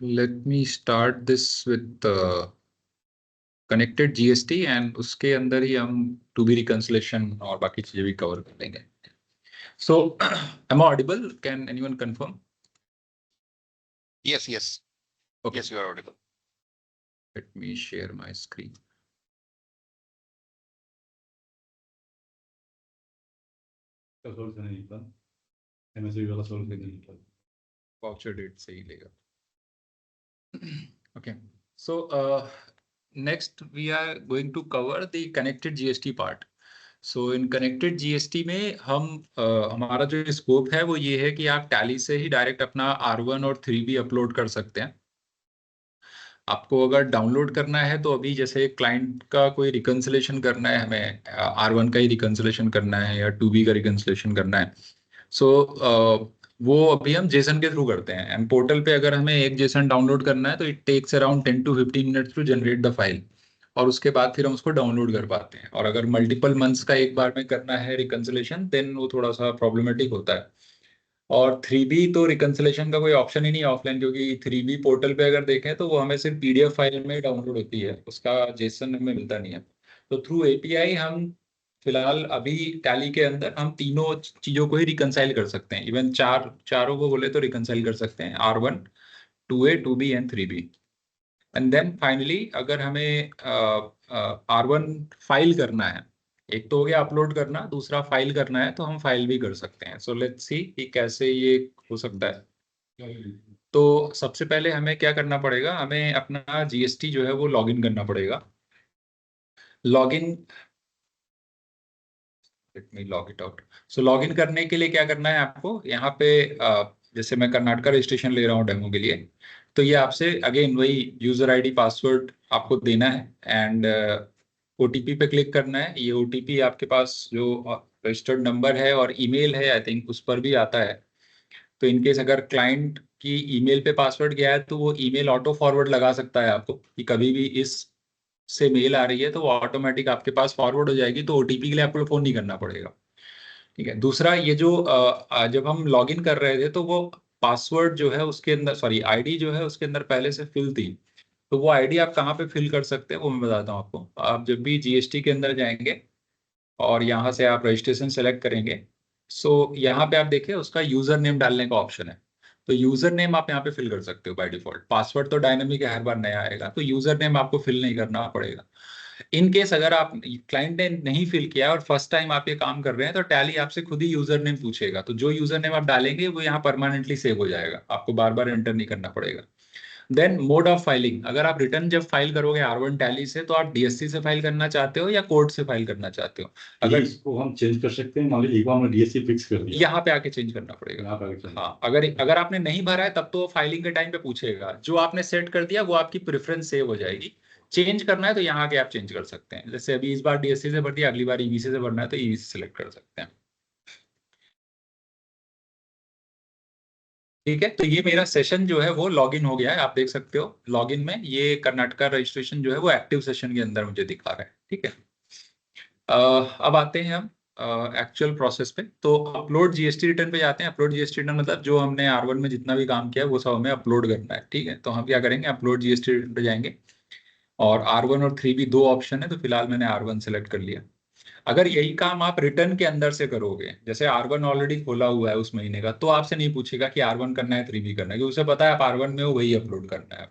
let me start this with connected GST and उसके अंदर ही हम to be reconciliation और बाकी चीजें भी कवर कर लेंगे. So am I audible? Can anyone confirm? Yes, yes. Okay. Yes, you are audible. Let me share my screen. Voucher date से ही लेगा. Okay. So next we are going to cover the connected GST part. So in connected GST में हम हमारा जो scope है वो ये है कि आप टैली से ही डायरेक्ट अपना R1 और 3B अपलोड कर सकते हैं. आपको अगर डाउनलोड करना है तो अभी जैसे क्लाइंट का कोई रिकंसिलेशन करना है, हमें R1 का ही रिकंसिलेशन करना है या 2B का रिकंसिलेशन करना है. सो वो अभी हम जेसन के थ्रू करते हैं. एंड पोर्टल पे अगर हमें एक जेसन डाउनलोड करना है तो it takes around 10 to 15 minutes to generate the file, और उसके बाद फिर हम उसको डाउनलोड कर पाते हैं. और अगर मल्टीपल मंथ्स का एक बार में करना है रिकंसिलेशन देन वो थोड़ा सा प्रॉब्लमेटिक होता है. और 3B तो रिकंसिलेशन का कोई ऑप्शन ही नहीं ऑफलाइन, क्योंकि 3B पोर्टल पे अगर देखें तो वो हमें सिर्फ PDF फाइल में डाउनलोड होती है, उसका जेसन हमें मिलता नहीं है. तो थ्रू API हम फिलहाल अभी टैली के अंदर हम तीनों चीजों को ही रिकंसाइल कर सकते हैं. इवन चारों को बोले तो रिकंसाइल कर सकते हैं, R1, 2A, 2B and 3B. And then finally अगर हमें R1 फाइल करना है, एक तो हो गया अपलोड करना, दूसरा फाइल करना है तो हम फाइल भी कर सकते हैं. सो लेट्स सी कि कैसे ये हो सकता है. तो सबसे पहले हमें क्या करना पड़ेगा, हमें अपना GST जो है वो लॉगिन करना पड़ेगा. Login, let me log it out. So login करने के लिए क्या करना है आपको, यहाँ पे जैसे मैं कर्नाटका रजिस्ट्रेशन ले रहा हूँ डेमो के लिए, तो ये आपसे अगेन वही यूजर ID पासवर्ड आपको देना है एंड OTP पे क्लिक करना है. ये OTP आपके पास जो रजिस्टर्ड नंबर है और ईमेल है आई थिंक उस पर भी आता है. तो इनकेस अगर क्लाइंट की ईमेल पे पासवर्ड गया है तो वो ईमेल ऑटो फॉरवर्ड लगा सकता है आपको कि कभी भी इस से मेल आ रही है तो वो ऑटोमेटिक आपके पास फॉरवर्ड हो जाएगी, तो OTP के लिए आपको फोन नहीं करना पड़ेगा. ठीक है. दूसरा ये जो जब हम लॉगिन कर रहे थे तो वो पासवर्ड जो है उसके अंदर, सॉरी ID जो है उसके अंदर पहले से फिल थी. तो वो ID आप कहाँ पे फिल कर सकते हैं वो मैं बताता हूँ आपको. आप जब भी GST के अंदर जाएंगे और यहाँ से आप रजिस्ट्रेशन सेलेक्ट करेंगे, सो यहाँ पे आप देखिए उसका यूजर नेम डालने का ऑप्शन है. तो यूजर नेम आप यहाँ पे फिल कर सकते हो बाय डिफॉल्ट. पासवर्ड तो डायनामिक है, हर बार नया आएगा, तो यूजर नेम आपको फिल नहीं करना पड़ेगा. इन केस अगर आप क्लाइंट ने नहीं फिल किया और फर्स्ट टाइम आप ये काम कर रहे हैं तो टैली आपसे खुद ही यूजर नेम पूछेगा. तो जो यूजर नेम आप डालेंगे वो यहाँ परमानेंटली सेव हो जाएगा, आपको बार बार एंटर नहीं करना पड़ेगा. देन मोड ऑफ फाइलिंग, अगर आप रिटर्न जब फाइल करोगे R1 टैली से तो आप DSC से फाइल करना चाहते हो या कोर्ट से फाइल करना चाहते हो. अगर इसको हम चेंज कर सकते हैं, मान लीजिए एक बार हमने DSC फिक्स कर दिया, यहाँ पे आके चेंज करना पड़ेगा. हाँ, अगर आपने नहीं भरा है तब तो फाइलिंग के टाइम पे पूछेगा. जो आपने सेट कर दिया वो आपकी प्रेफरेंस सेव हो जाएगी. चेंज करना है तो यहाँ के आप चेंज कर सकते हैं. जैसे अभी इस बार DSC से भर दिया, अगली बार EBC से भरना है तो EBC सेलेक्ट कर सकते हैं. ठीक है. तो ये मेरा सेशन जो है वो लॉगिन हो गया है, आप देख सकते हो. लॉगिन में ये कर्नाटका रजिस्ट्रेशन जो है वो एक्टिव सेशन के अंदर मुझे दिखा रहा है. ठीक है. अब आते हैं हम एक्चुअल प्रोसेस पे. तो अपलोड GST रिटर्न पे जाते हैं. अपलोड GST रिटर्न मतलब जो हमने R1 में जितना भी काम किया वो सब हमें अपलोड करना है. ठीक है. तो हम क्या करेंगे, अपलोड GST रिटर्न पे जाएंगे और R1 और 3B दो ऑप्शन है, तो फिलहाल मैंने R1 सेलेक्ट कर लिया. अगर यही काम आप रिटर्न के अंदर से करोगे, जैसे R1 ऑलरेडी खोला हुआ है उस महीने का, तो आपसे नहीं पूछेगा कि R1 करना है 3B करना है, क्योंकि उसे पता है आप R1 में हो, वही अपलोड करना है.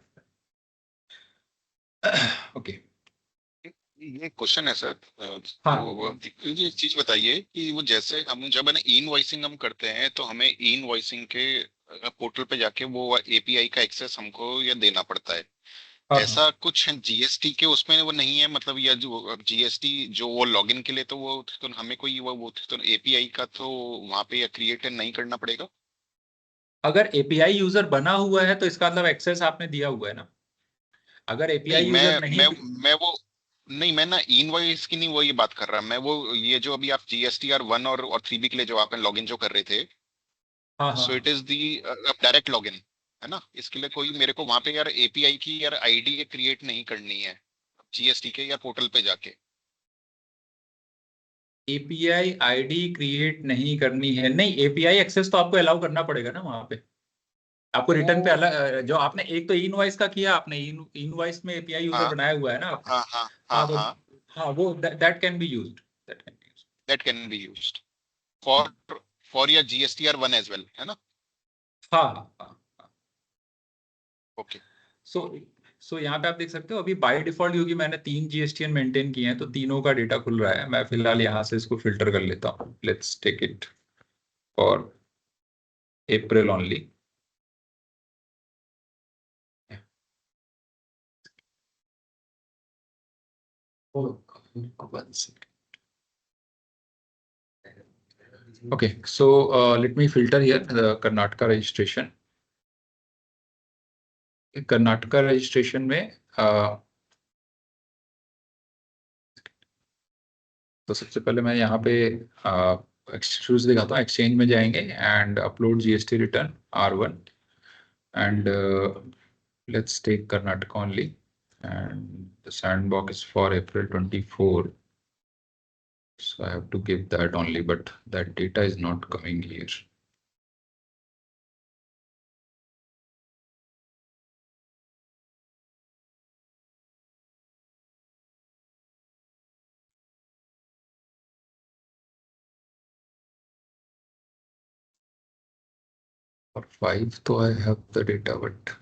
ओके. ये क्वेश्चन है सर. हाँ. तो ये एक चीज बताइए कि वो जैसे हम जब है इनवॉइसिंग हम करते हैं तो हमें इनवॉइसिंग के पोर्टल पे जाके वो API का एक्सेस हमको ये देना पड़ता है. ऐसा कुछ GST के उसमें वो नहीं है, मतलब या जो GST जो वो लॉगिन के लिए तो वो तो हमें कोई वो तो API का तो वहां पे क्रिएट नहीं करना पड़ेगा. अगर API यूजर बना हुआ है तो इसका मतलब एक्सेस आपने दिया हुआ है ना. अगर API नहीं, यूजर नहीं, मैं वो नहीं, मैं ना इनवॉइस की नहीं वो ये बात कर रहा. मैं वो ये जो अभी आप GSTR1 और 3B के लिए जो आपने लॉगिन जो कर रहे थे, हाँ हाँ, so it is the direct login है ना. इसके लिए कोई मेरे को वहां पे यार API की यार ID क्रिएट नहीं करनी है GST के या पोर्टल पे जाके. API ID क्रिएट नहीं करनी है. नहीं, API एक्सेस तो आपको अलाउ करना पड़ेगा ना वहां पे. आपको रिटर्न पे अलग जो आपने एक तो इनवॉइस का किया, आपने इनवॉइस में एपीआई यूजर हाँ बनाया हुआ है ना आपने। हाँ हाँ हाँ हाँ तो हाँ, हाँ वो that can be used, that can be used. That can be used for your GSTR1 as well, है ना? हाँ हाँ हाँ। ओके। सो सो यहाँ पे आप देख सकते हो अभी बाय डिफॉल्ट, क्योंकि मैंने 3 जीएसटीएन मेंटेन किए हैं तो तीनों का डेटा खुल रहा है। मैं फिलहाल यहाँ से इसको फिल्टर कर लेता हूँ। Let's take it for April only. Okay, so let me filter here the Karnataka registration. Karnataka registration में तो सबसे पहले मैं यहाँ पे शुरू दिखाता हूँ। एक्सचेंज में जाएंगे and upload GST return R1 and let's take Karnataka only and the sandbox is for April 24, so I have to give that only, but that data is not coming here. For 5 though I have the data, but that.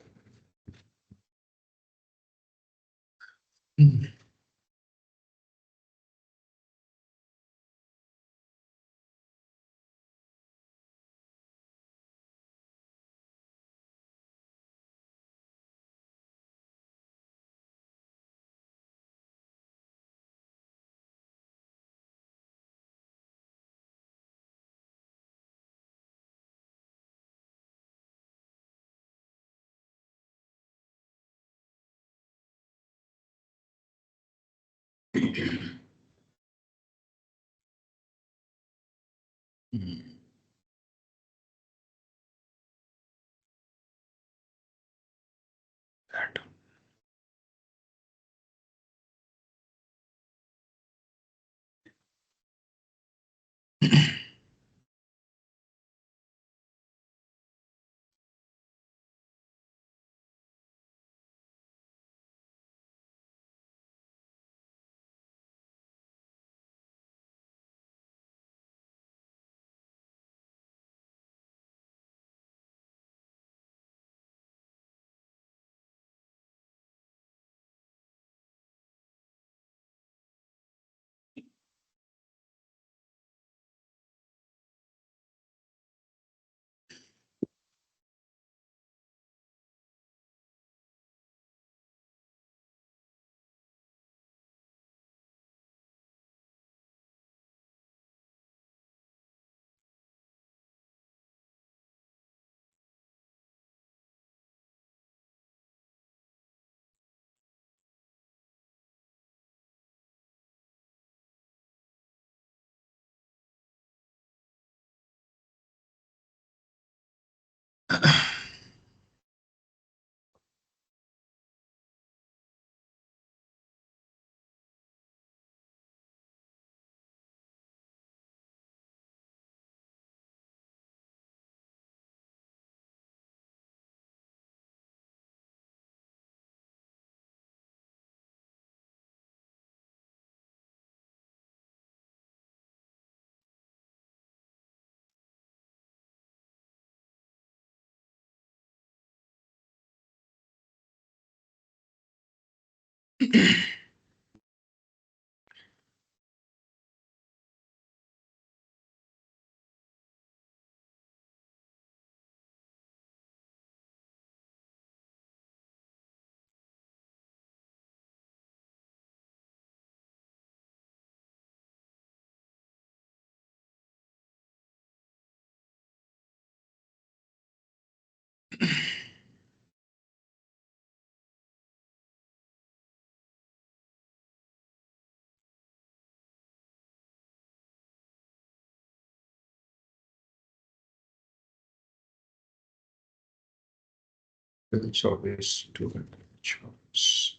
Choice to choice.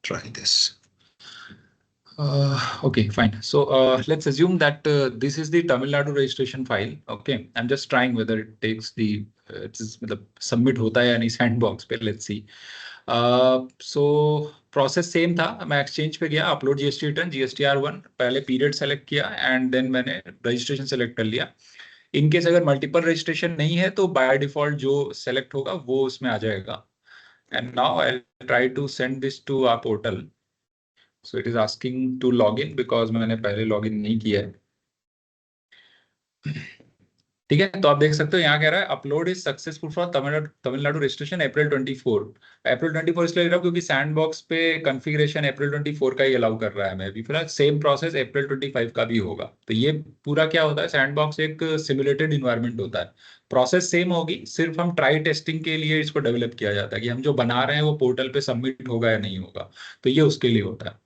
Try this. Okay, fine. So let's assume that this is the Tamil Nadu registration file. Okay, I'm just trying whether it takes the मतलब submit होता है या नहीं sandbox पे. Let's see. So process same था. मैं exchange पे गया, upload GST return GSTR1, पहले period select किया and then मैंने registration select कर लिया. In case अगर multiple registration नहीं है तो by default जो select होगा वो उसमें आ जाएगा. And now I'll try to send this to our portal. So it is asking to log in because मैंने पहले लॉग इन नहीं किया है. ठीक है, तो आप देख सकते हो यहाँ कह रहा है upload is successful for Tamil Nadu registration April 24. April 24 इसलिए ले रहा हूँ क्योंकि सैंडबॉक्स पे कॉन्फ़िगरेशन अप्रैल 24 का ही अलाउ कर रहा है. मैं अभी फिलहाल सेम प्रोसेस अप्रैल 25 का भी होगा. तो ये पूरा क्या होता है, सैंडबॉक्स एक सिमुलेटेड इन्वायरमेंट होता है. प्रोसेस सेम होगी, सिर्फ हम ट्राई टेस्टिंग के लिए इसको डेवलप किया जाता है कि हम जो बना रहे हैं वो पोर्टल पे सबमिट होगा या नहीं होगा. तो ये उसके लिए होता है.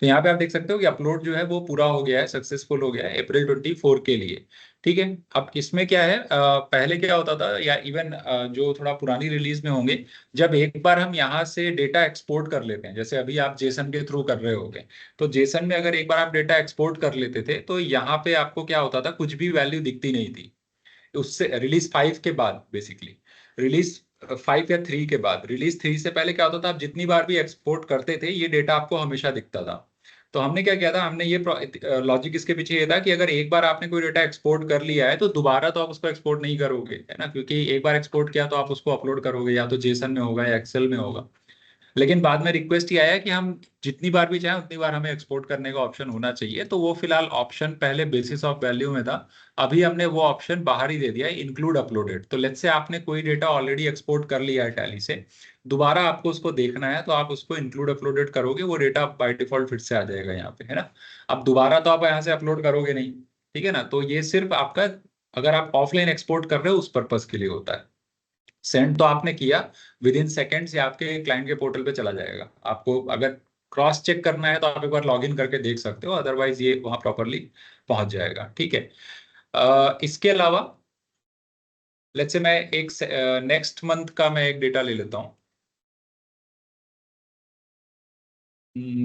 तो यहाँ पे आप देख सकते हो कि अपलोड जो है वो पूरा हो गया है, सक्सेसफुल हो गया है अप्रैल 24 के लिए. ठीक है, अब इसमें क्या है, पहले क्या होता था या इवन जो थोड़ा पुरानी रिलीज में होंगे, जब एक बार हम यहाँ से डेटा एक्सपोर्ट कर लेते हैं, जैसे अभी आप जेसन के थ्रू कर रहे होगे, तो जेसन में अगर एक बार आप डेटा एक्सपोर्ट कर लेते थे तो यहाँ पे आपको क्या होता था, कुछ भी वैल्यू दिखती नहीं थी. उससे रिलीज 5 के बाद, बेसिकली रिलीज 5 या 3 के बाद, रिलीज 3 से पहले क्या होता था, आप जितनी बार भी एक्सपोर्ट करते थे ये डेटा आपको हमेशा दिखता था. तो हमने क्या किया था, हमने ये लॉजिक इसके पीछे ये था कि अगर एक बार आपने कोई डेटा एक्सपोर्ट कर लिया है तो दोबारा तो आप उसको एक्सपोर्ट नहीं करोगे, है ना, क्योंकि एक बार एक्सपोर्ट किया तो आप उसको अपलोड करोगे, या तो जेसन में होगा या एक्सेल में होगा. लेकिन बाद में रिक्वेस्ट ये आया कि हम जितनी बार भी चाहें उतनी बार हमें एक्सपोर्ट करने का ऑप्शन होना चाहिए. तो वो फिलहाल ऑप्शन पहले बेसिस ऑफ वैल्यू में था, अभी हमने वो ऑप्शन बाहर ही दे दिया है, इंक्लूड अपलोडेड. तो लेट्स से आपने कोई डेटा ऑलरेडी एक्सपोर्ट कर लिया है टैली से, दोबारा आपको उसको देखना है तो आप उसको इंक्लूड अपलोडेड करोगे, वो डेटा बाय डिफॉल्ट फिर से आ जाएगा यहाँ पे, है ना. अब दोबारा तो आप यहाँ से अपलोड करोगे नहीं, ठीक है ना. तो ये सिर्फ आपका, अगर आप ऑफलाइन एक्सपोर्ट कर रहे हो उस पर्पज के लिए होता है. सेंड तो आपने किया, विद इन सेकेंड्स ये आपके क्लाइंट के पोर्टल पे चला जाएगा. आपको अगर क्रॉस चेक करना है तो आप एक बार लॉग इन करके देख सकते हो, अदरवाइज ये वहां प्रॉपरली पहुंच जाएगा. ठीक है, इसके अलावा लेट्स से मैं एक नेक्स्ट मंथ का मैं एक डेटा ले लेता हूँ.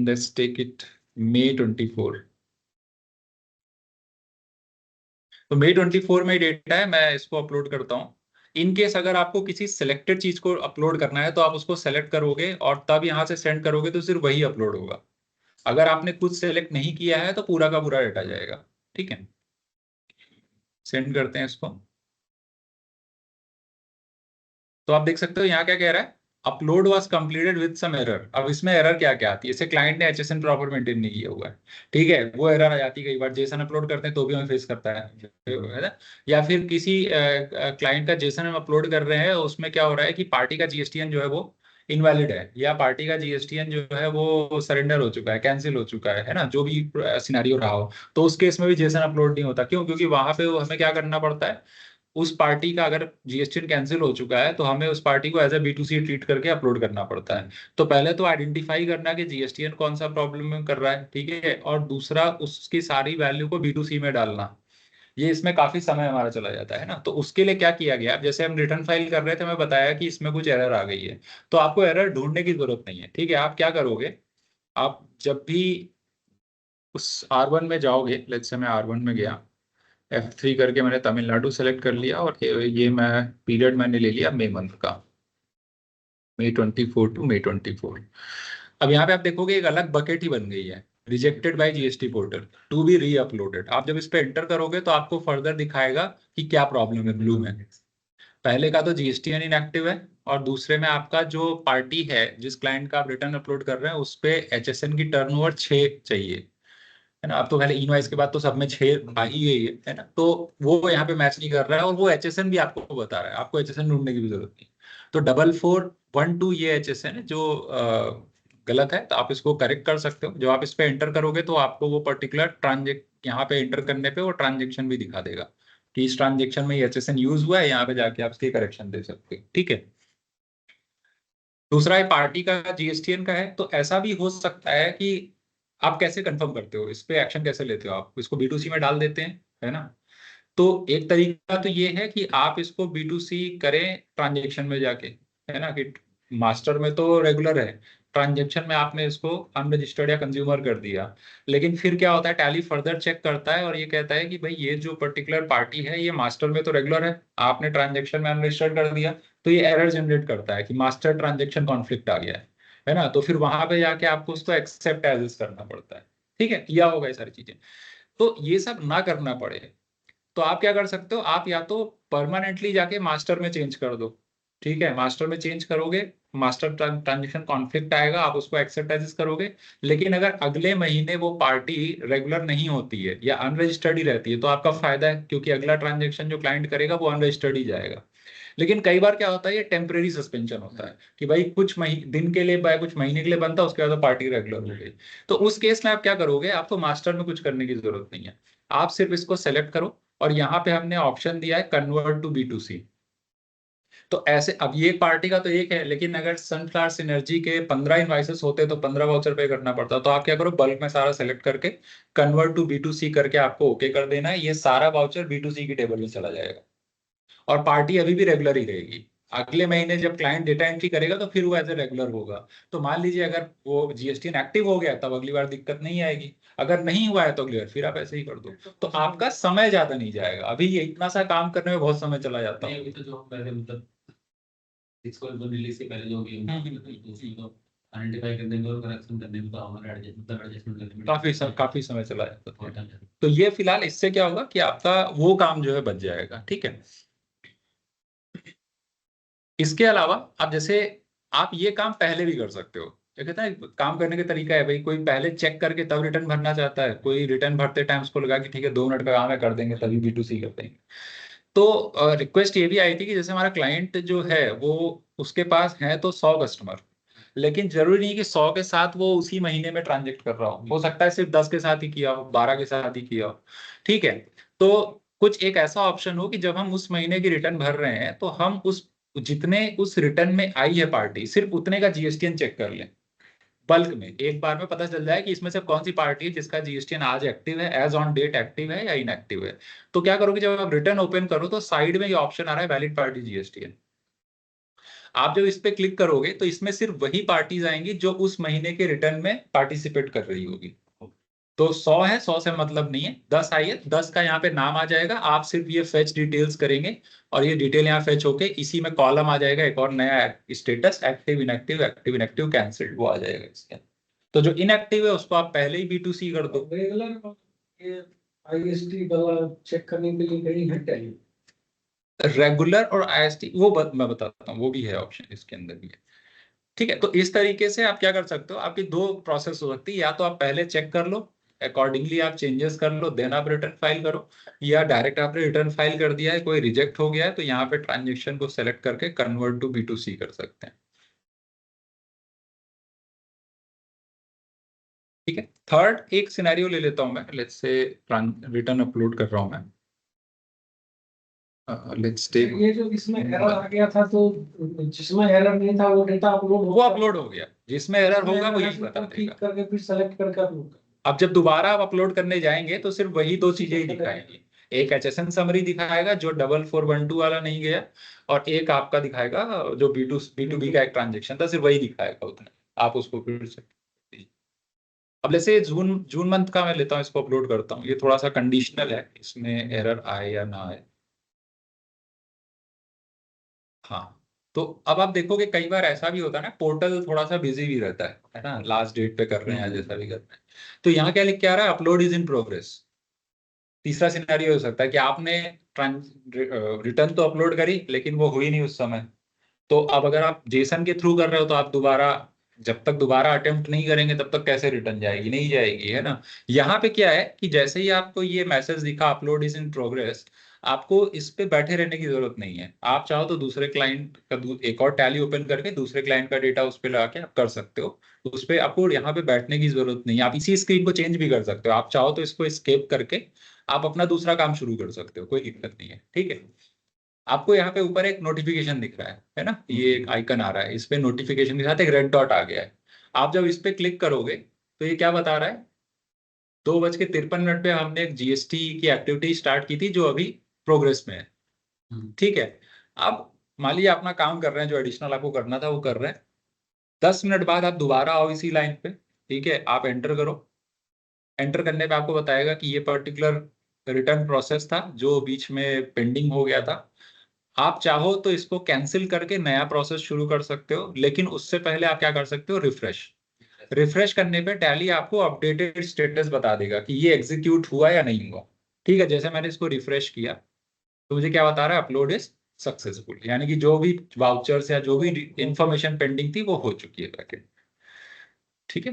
लेट्स टेक इट मई 24. तो मई 24 में डेटा है, मैं इसको अपलोड करता हूँ. इन केस अगर आपको किसी सिलेक्टेड चीज को अपलोड करना है तो आप उसको सेलेक्ट करोगे और तब यहाँ से सेंड करोगे तो सिर्फ वही अपलोड होगा. अगर आपने कुछ सेलेक्ट नहीं किया है तो पूरा का पूरा डेटा जाएगा. ठीक है, सेंड करते हैं इसको. तो आप देख सकते हो यहाँ क्या कह रहा है, upload was completed with some error. अब इसमें एरर क्या क्या आती है, इसे क्लाइंट ने एचएसएन प्रॉपर मेंटेन नहीं किया हुआ है. ठीक है, वो एरर आ जाती है, कई बार जेसन अपलोड करते हैं तो भी हमें फेस करता है ना. या फिर किसी क्लाइंट का जेसन हम अपलोड कर रहे हैं, उसमें क्या हो रहा है कि पार्टी का जीएसटीएन जो है वो इनवैलिड है, या पार्टी का जीएसटीएन जो है वो सरेंडर हो चुका है, कैंसिल हो चुका है ना, जो भी सिनेरियो रहा हो. तो उस केस में भी जेसन अपलोड नहीं होता. क्यों? क्योंकि वहां पे हमें क्या करना पड़ता है, उस पार्टी का अगर जीएसटीएन कैंसिल हो चुका है तो हमें उस पार्टी को एज ए B2C ट्रीट करके अपलोड करना पड़ता है. तो पहले तो आइडेंटिफाई करना कि जीएसटीएन कौन सा प्रॉब्लम में कर रहा है, ठीक है, और दूसरा उसकी सारी वैल्यू को B2C में डालना. ये इसमें काफी समय हमारा चला जाता है ना. तो उसके लिए क्या किया गया, अब जैसे हम रिटर्न फाइल कर रहे थे, मैं बताया कि इसमें कुछ एरर आ गई है, तो आपको एरर ढूंढने की जरूरत नहीं है. ठीक है, आप क्या करोगे, आप जब भी उस R1 में जाओगे, लेट्स से मैं R1 में गया, F3 करके मैंने तमिलनाडु सेलेक्ट कर लिया और ये मैं पीरियड मैंने ले लिया मई मंथ का, मई 24 टू मई 24. अब यहाँ पे आप देखोगे एक अलग बकेट ही बन गई है, rejected by GST portal to be reuploaded. आप जब इस पे एंटर करोगे तो आपको फर्दर दिखाएगा कि क्या प्रॉब्लम है ब्लू में. पहले का तो जीएसटीएन इनएक्टिव है, और दूसरे में आपका जो पार्टी है जिस क्लाइंट का आप रिटर्न अपलोड कर रहे हैं उस पे एचएसएन की टर्नओवर 6 चाहिए, है ना. अब तो पहले इनवॉइस के बाद तो सब में 6 आ ही गई है ना. तो वो यहाँ पे मैच नहीं कर रहा है, और वो एचएसएन भी आपको बता रहा है, आपको एचएसएन ढूंढने की भी जरूरत नहीं. तो 4412 ये एचएसएन है जो गलत है. तो आप इसको करेक्ट कर सकते हो. जब आप इस पे एंटर करोगे तो आपको वो पर्टिकुलर ट्रांजेक्ट यहाँ पे एंटर करने पे वो ट्रांजेक्शन भी दिखा देगा कि इस ट्रांजेक्शन में ये एचएसएन यूज हुआ है. यहाँ पे जाके आप इसकी करेक्शन दे सकते हो. ठीक है, दूसरा है पार्टी का जीएसटीएन का है. तो ऐसा भी हो सकता है कि आप कैसे कंफर्म करते हो, इस पे एक्शन कैसे लेते हो, आप इसको B2C में डाल देते हैं, है ना. तो एक तरीका तो ये है कि आप इसको B2C करें ट्रांजेक्शन में जाके, है ना, कि मास्टर में तो रेगुलर है, ट्रांजेक्शन में आपने इसको अनरजिस्टर्ड या कंज्यूमर कर दिया, लेकिन फिर क्या होता है, टैली फर्दर चेक करता है और ये कहता है कि भाई ये जो पर्टिकुलर पार्टी है ये मास्टर में तो रेगुलर है, आपने ट्रांजेक्शन में अनरजिस्टर्ड कर दिया, तो ये एरर जनरेट करता है कि मास्टर ट्रांजेक्शन कॉन्फ्लिक्ट आ गया है ना। तो फिर वहां पे जाके आपको उसको एक्सेप्ट एज इज करना पड़ता है। ठीक है, किया होगा ये सारी चीजें। तो ये सब ना करना पड़े तो आप क्या कर सकते हो, आप या तो परमानेंटली जाके मास्टर में चेंज कर दो। ठीक है, मास्टर में चेंज करोगे, मास्टर ट्रांजेक्शन कॉन्फ्लिक्ट आएगा, आप उसको एक्सेप्ट एज करोगे। लेकिन अगर अगले महीने वो पार्टी रेगुलर नहीं होती है या अनरजिस्टर्ड ही रहती है तो आपका फायदा है, क्योंकि अगला ट्रांजेक्शन जो क्लाइंट करेगा वो अनरजिस्टर्ड ही जाएगा। लेकिन कई बार क्या होता है, ये टेम्परेरी सस्पेंशन होता है कि भाई कुछ दिन के लिए, कुछ महीने के लिए बनता है, उसके बाद पार्टी रेगुलर हो गई। तो उस केस में आप क्या करोगे, आपको मास्टर में कुछ करने की जरूरत नहीं है, आप सिर्फ इसको सेलेक्ट करो और यहाँ पे हमने ऑप्शन दिया है कन्वर्ट टू B2C। तो ऐसे, अब ये पार्टी का तो एक है, लेकिन अगर सनफ्लावर सिनर्जी के 15 इनवाइसेस होते तो 15 वाउचर पे करना पड़ता। तो आप क्या करो, बल्क में सारा सेलेक्ट करके कन्वर्ट टू B2C करके आपको ओके कर देना है, ये सारा वाउचर B2C की टेबल में चला जाएगा और पार्टी अभी भी रेगुलर ही रहेगी। अगले महीने जब क्लाइंट डेटा एंट्री करेगा तो फिर वो एज ए रेगुलर होगा। तो मान लीजिए अगर वो जीएसटी एक्टिव हो गया तब अगली बार दिक्कत नहीं आएगी, अगर नहीं हुआ है तो अगली बार फिर आप ऐसे ही कर दो, तो आपका समय ज्यादा नहीं जाएगा। अभी ये इतना सा काम करने में बहुत समय चला जाता है। अभी तो जो पहले मतलब इसको रिलीज से पहले जो भी तो आइडेंटिफाई कर देंगे और करेक्शन करने में तो हमारा एडजस्टमेंट करने में काफी समय चला जाता है। तो ये फिलहाल इससे क्या होगा कि आपका वो काम जो है बच जाएगा। ठीक है, इसके अलावा आप जैसे आप ये काम पहले भी कर सकते हो। क्या कहता है, काम करने का तरीका है भाई, कोई पहले चेक करके तब रिटर्न भरना चाहता है, कोई रिटर्न भरते टाइम उसको लगा कि ठीक है 2 मिनट का काम है कर देंगे तभी B2C कर देंगे। तो रिक्वेस्ट ये भी आई थी कि जैसे हमारा क्लाइंट जो है वो, उसके पास है तो 100 कस्टमर, लेकिन जरूरी नहीं कि 100 के साथ वो उसी महीने में ट्रांजेक्ट कर रहा हो सकता है सिर्फ 10 के साथ ही किया हो, 12 के साथ ही किया हो। ठीक है, तो कुछ एक ऐसा ऑप्शन हो कि जब हम उस महीने की रिटर्न भर रहे हैं तो हम उस जितने उस रिटर्न में आई है पार्टी, सिर्फ उतने का जीएसटीएन चेक कर लें बल्क में, एक बार में पता चल जाए कि इसमें से कौन सी पार्टी है जिसका जीएसटीएन आज एक्टिव है, एज ऑन डेट एक्टिव है या इनएक्टिव है। तो क्या करोगे, जब आप रिटर्न ओपन करो तो साइड में ये ऑप्शन आ रहा है वैलिड पार्टी जीएसटीएन। आप जब इस पे क्लिक करोगे तो इसमें सिर्फ वही पार्टीज आएंगी जो उस महीने के रिटर्न में पार्टिसिपेट कर रही होगी। तो 100 है, 100 से मतलब नहीं है, 10 आई है, 10 का यहाँ पे नाम आ जाएगा, आप सिर्फ ये फेच डिटेल्स करेंगे और ये डिटेल यहाँ फेच होके इसी में कॉलम आ जाएगा एक और नया, status active inactive, active inactive cancelled, वो आ जाएगा इसके। तो जो इनएक्टिव है उसको आप पहले ही B2C कर दो। रेगुलर ये आईएसटी वाला चेक करने के लिए कहीं है रेगुलर और IST वो मैं बताता हूँ, वो भी है ऑप्शन इसके अंदर भी है। ठीक है, तो इस तरीके से आप क्या कर सकते हो, आपकी दो प्रोसेस हो सकती है, या तो आप पहले चेक कर लो, अकॉर्डिंगली आप चेंजेस कर लो, देन आप रिटर्न फाइल करो, या डायरेक्ट आपने रिटर्न फाइल कर दिया है, कोई रिजेक्ट हो गया है तो यहाँ पे ट्रांजेक्शन को सेलेक्ट करके कन्वर्ट टू B2C कर सकते हैं। ठीक है, थर्ड एक सिनेरियो ले लेता हूं मैं, लेट्स से रिटर्न अपलोड कर रहा हूं मैं, लेट्स टेक ये जो इसमें एरर आ गया था, तो जिसमें एरर नहीं था वो डेटा वो अपलोड हो गया, जिसमें एरर होगा वो यही बता देगा। करके फिर सेलेक्ट करके अपलोड। अब जब दोबारा आप अपलोड करने जाएंगे तो सिर्फ वही दो चीजें ही दिखाएंगी, एक HSN समरी दिखाएगा जो 4412 वाला नहीं गया, और एक आपका दिखाएगा जो B2B का एक ट्रांजेक्शन था, सिर्फ वही दिखाएगा उतना, आप उसको फिर से। अब जैसे जून मंथ का मैं लेता हूँ, इसको अपलोड करता हूँ, ये थोड़ा सा कंडीशनल है, इसमें एरर आए या ना आए। हाँ, तो अब आप देखोगे कई बार ऐसा भी होता है ना, पोर्टल थोड़ा सा बिजी भी रहता है ना, लास्ट डेट पे कर रहे हैं या जैसा भी कर रहे हैं, तो यहाँ क्या लिख के आ रहा है, अपलोड इज इन प्रोग्रेस। तीसरा सिनेरियो हो सकता है कि आपने रिटर्न तो अपलोड करी लेकिन वो हुई नहीं उस समय, तो अब अगर आप जेसन के थ्रू कर रहे हो तो आप दोबारा, जब तक दोबारा अटेम्प्ट नहीं करेंगे तब तक कैसे रिटर्न जाएगी, नहीं जाएगी, है ना। यहाँ पे क्या है कि जैसे ही आपको ये मैसेज दिखा अपलोड इज इन प्रोग्रेस, आपको इस पे बैठे रहने की जरूरत नहीं है, आप चाहो तो दूसरे क्लाइंट का एक और टैली ओपन करके दूसरे क्लाइंट का डेटा उस पर लगा के आप कर सकते हो। तो उस पर आपको यहाँ पे बैठने की जरूरत नहीं है, आप इसी स्क्रीन को चेंज भी कर सकते हो, आप चाहो तो इसको स्केप करके आप अपना दूसरा काम शुरू कर सकते हो, कोई दिक्कत नहीं है। ठीक है, आपको यहाँ पे ऊपर एक नोटिफिकेशन दिख रहा है ना, ये एक आइकन आ रहा है, इस पे नोटिफिकेशन के साथ एक रेड डॉट आ गया है। आप जब इस पे क्लिक करोगे तो ये क्या बता रहा है, 2:53 पे हमने एक GST की एक्टिविटी स्टार्ट की थी जो अभी प्रोग्रेस में है। ठीक है, अब मान लीजिए अपना काम कर रहे हैं, जो एडिशनल आपको करना था वो कर रहे हैं, 10 मिनट बाद आप दोबारा आओ इसी लाइन पे, ठीक है, आप एंटर करो। एंटर करने पे आपको बताएगा कि ये पर्टिकुलर रिटर्न प्रोसेस था जो बीच में पेंडिंग हो गया था। आप चाहो तो इसको कैंसिल करके नया प्रोसेस शुरू कर सकते हो, लेकिन उससे पहले आप क्या कर सकते हो, रिफ्रेश। रिफ्रेश करने पे टैली आपको अपडेटेड स्टेटस बता देगा कि ये एग्जीक्यूट हुआ या नहीं हुआ। ठीक है, जैसे मैंने इसको रिफ्रेश किया तो मुझे क्या बता रहा है, अपलोड इज सक्सेसफुल, यानी कि जो भी वाउचर्स या जो भी इंफॉर्मेशन पेंडिंग थी वो हो चुकी है बैकएंड। ठीक है,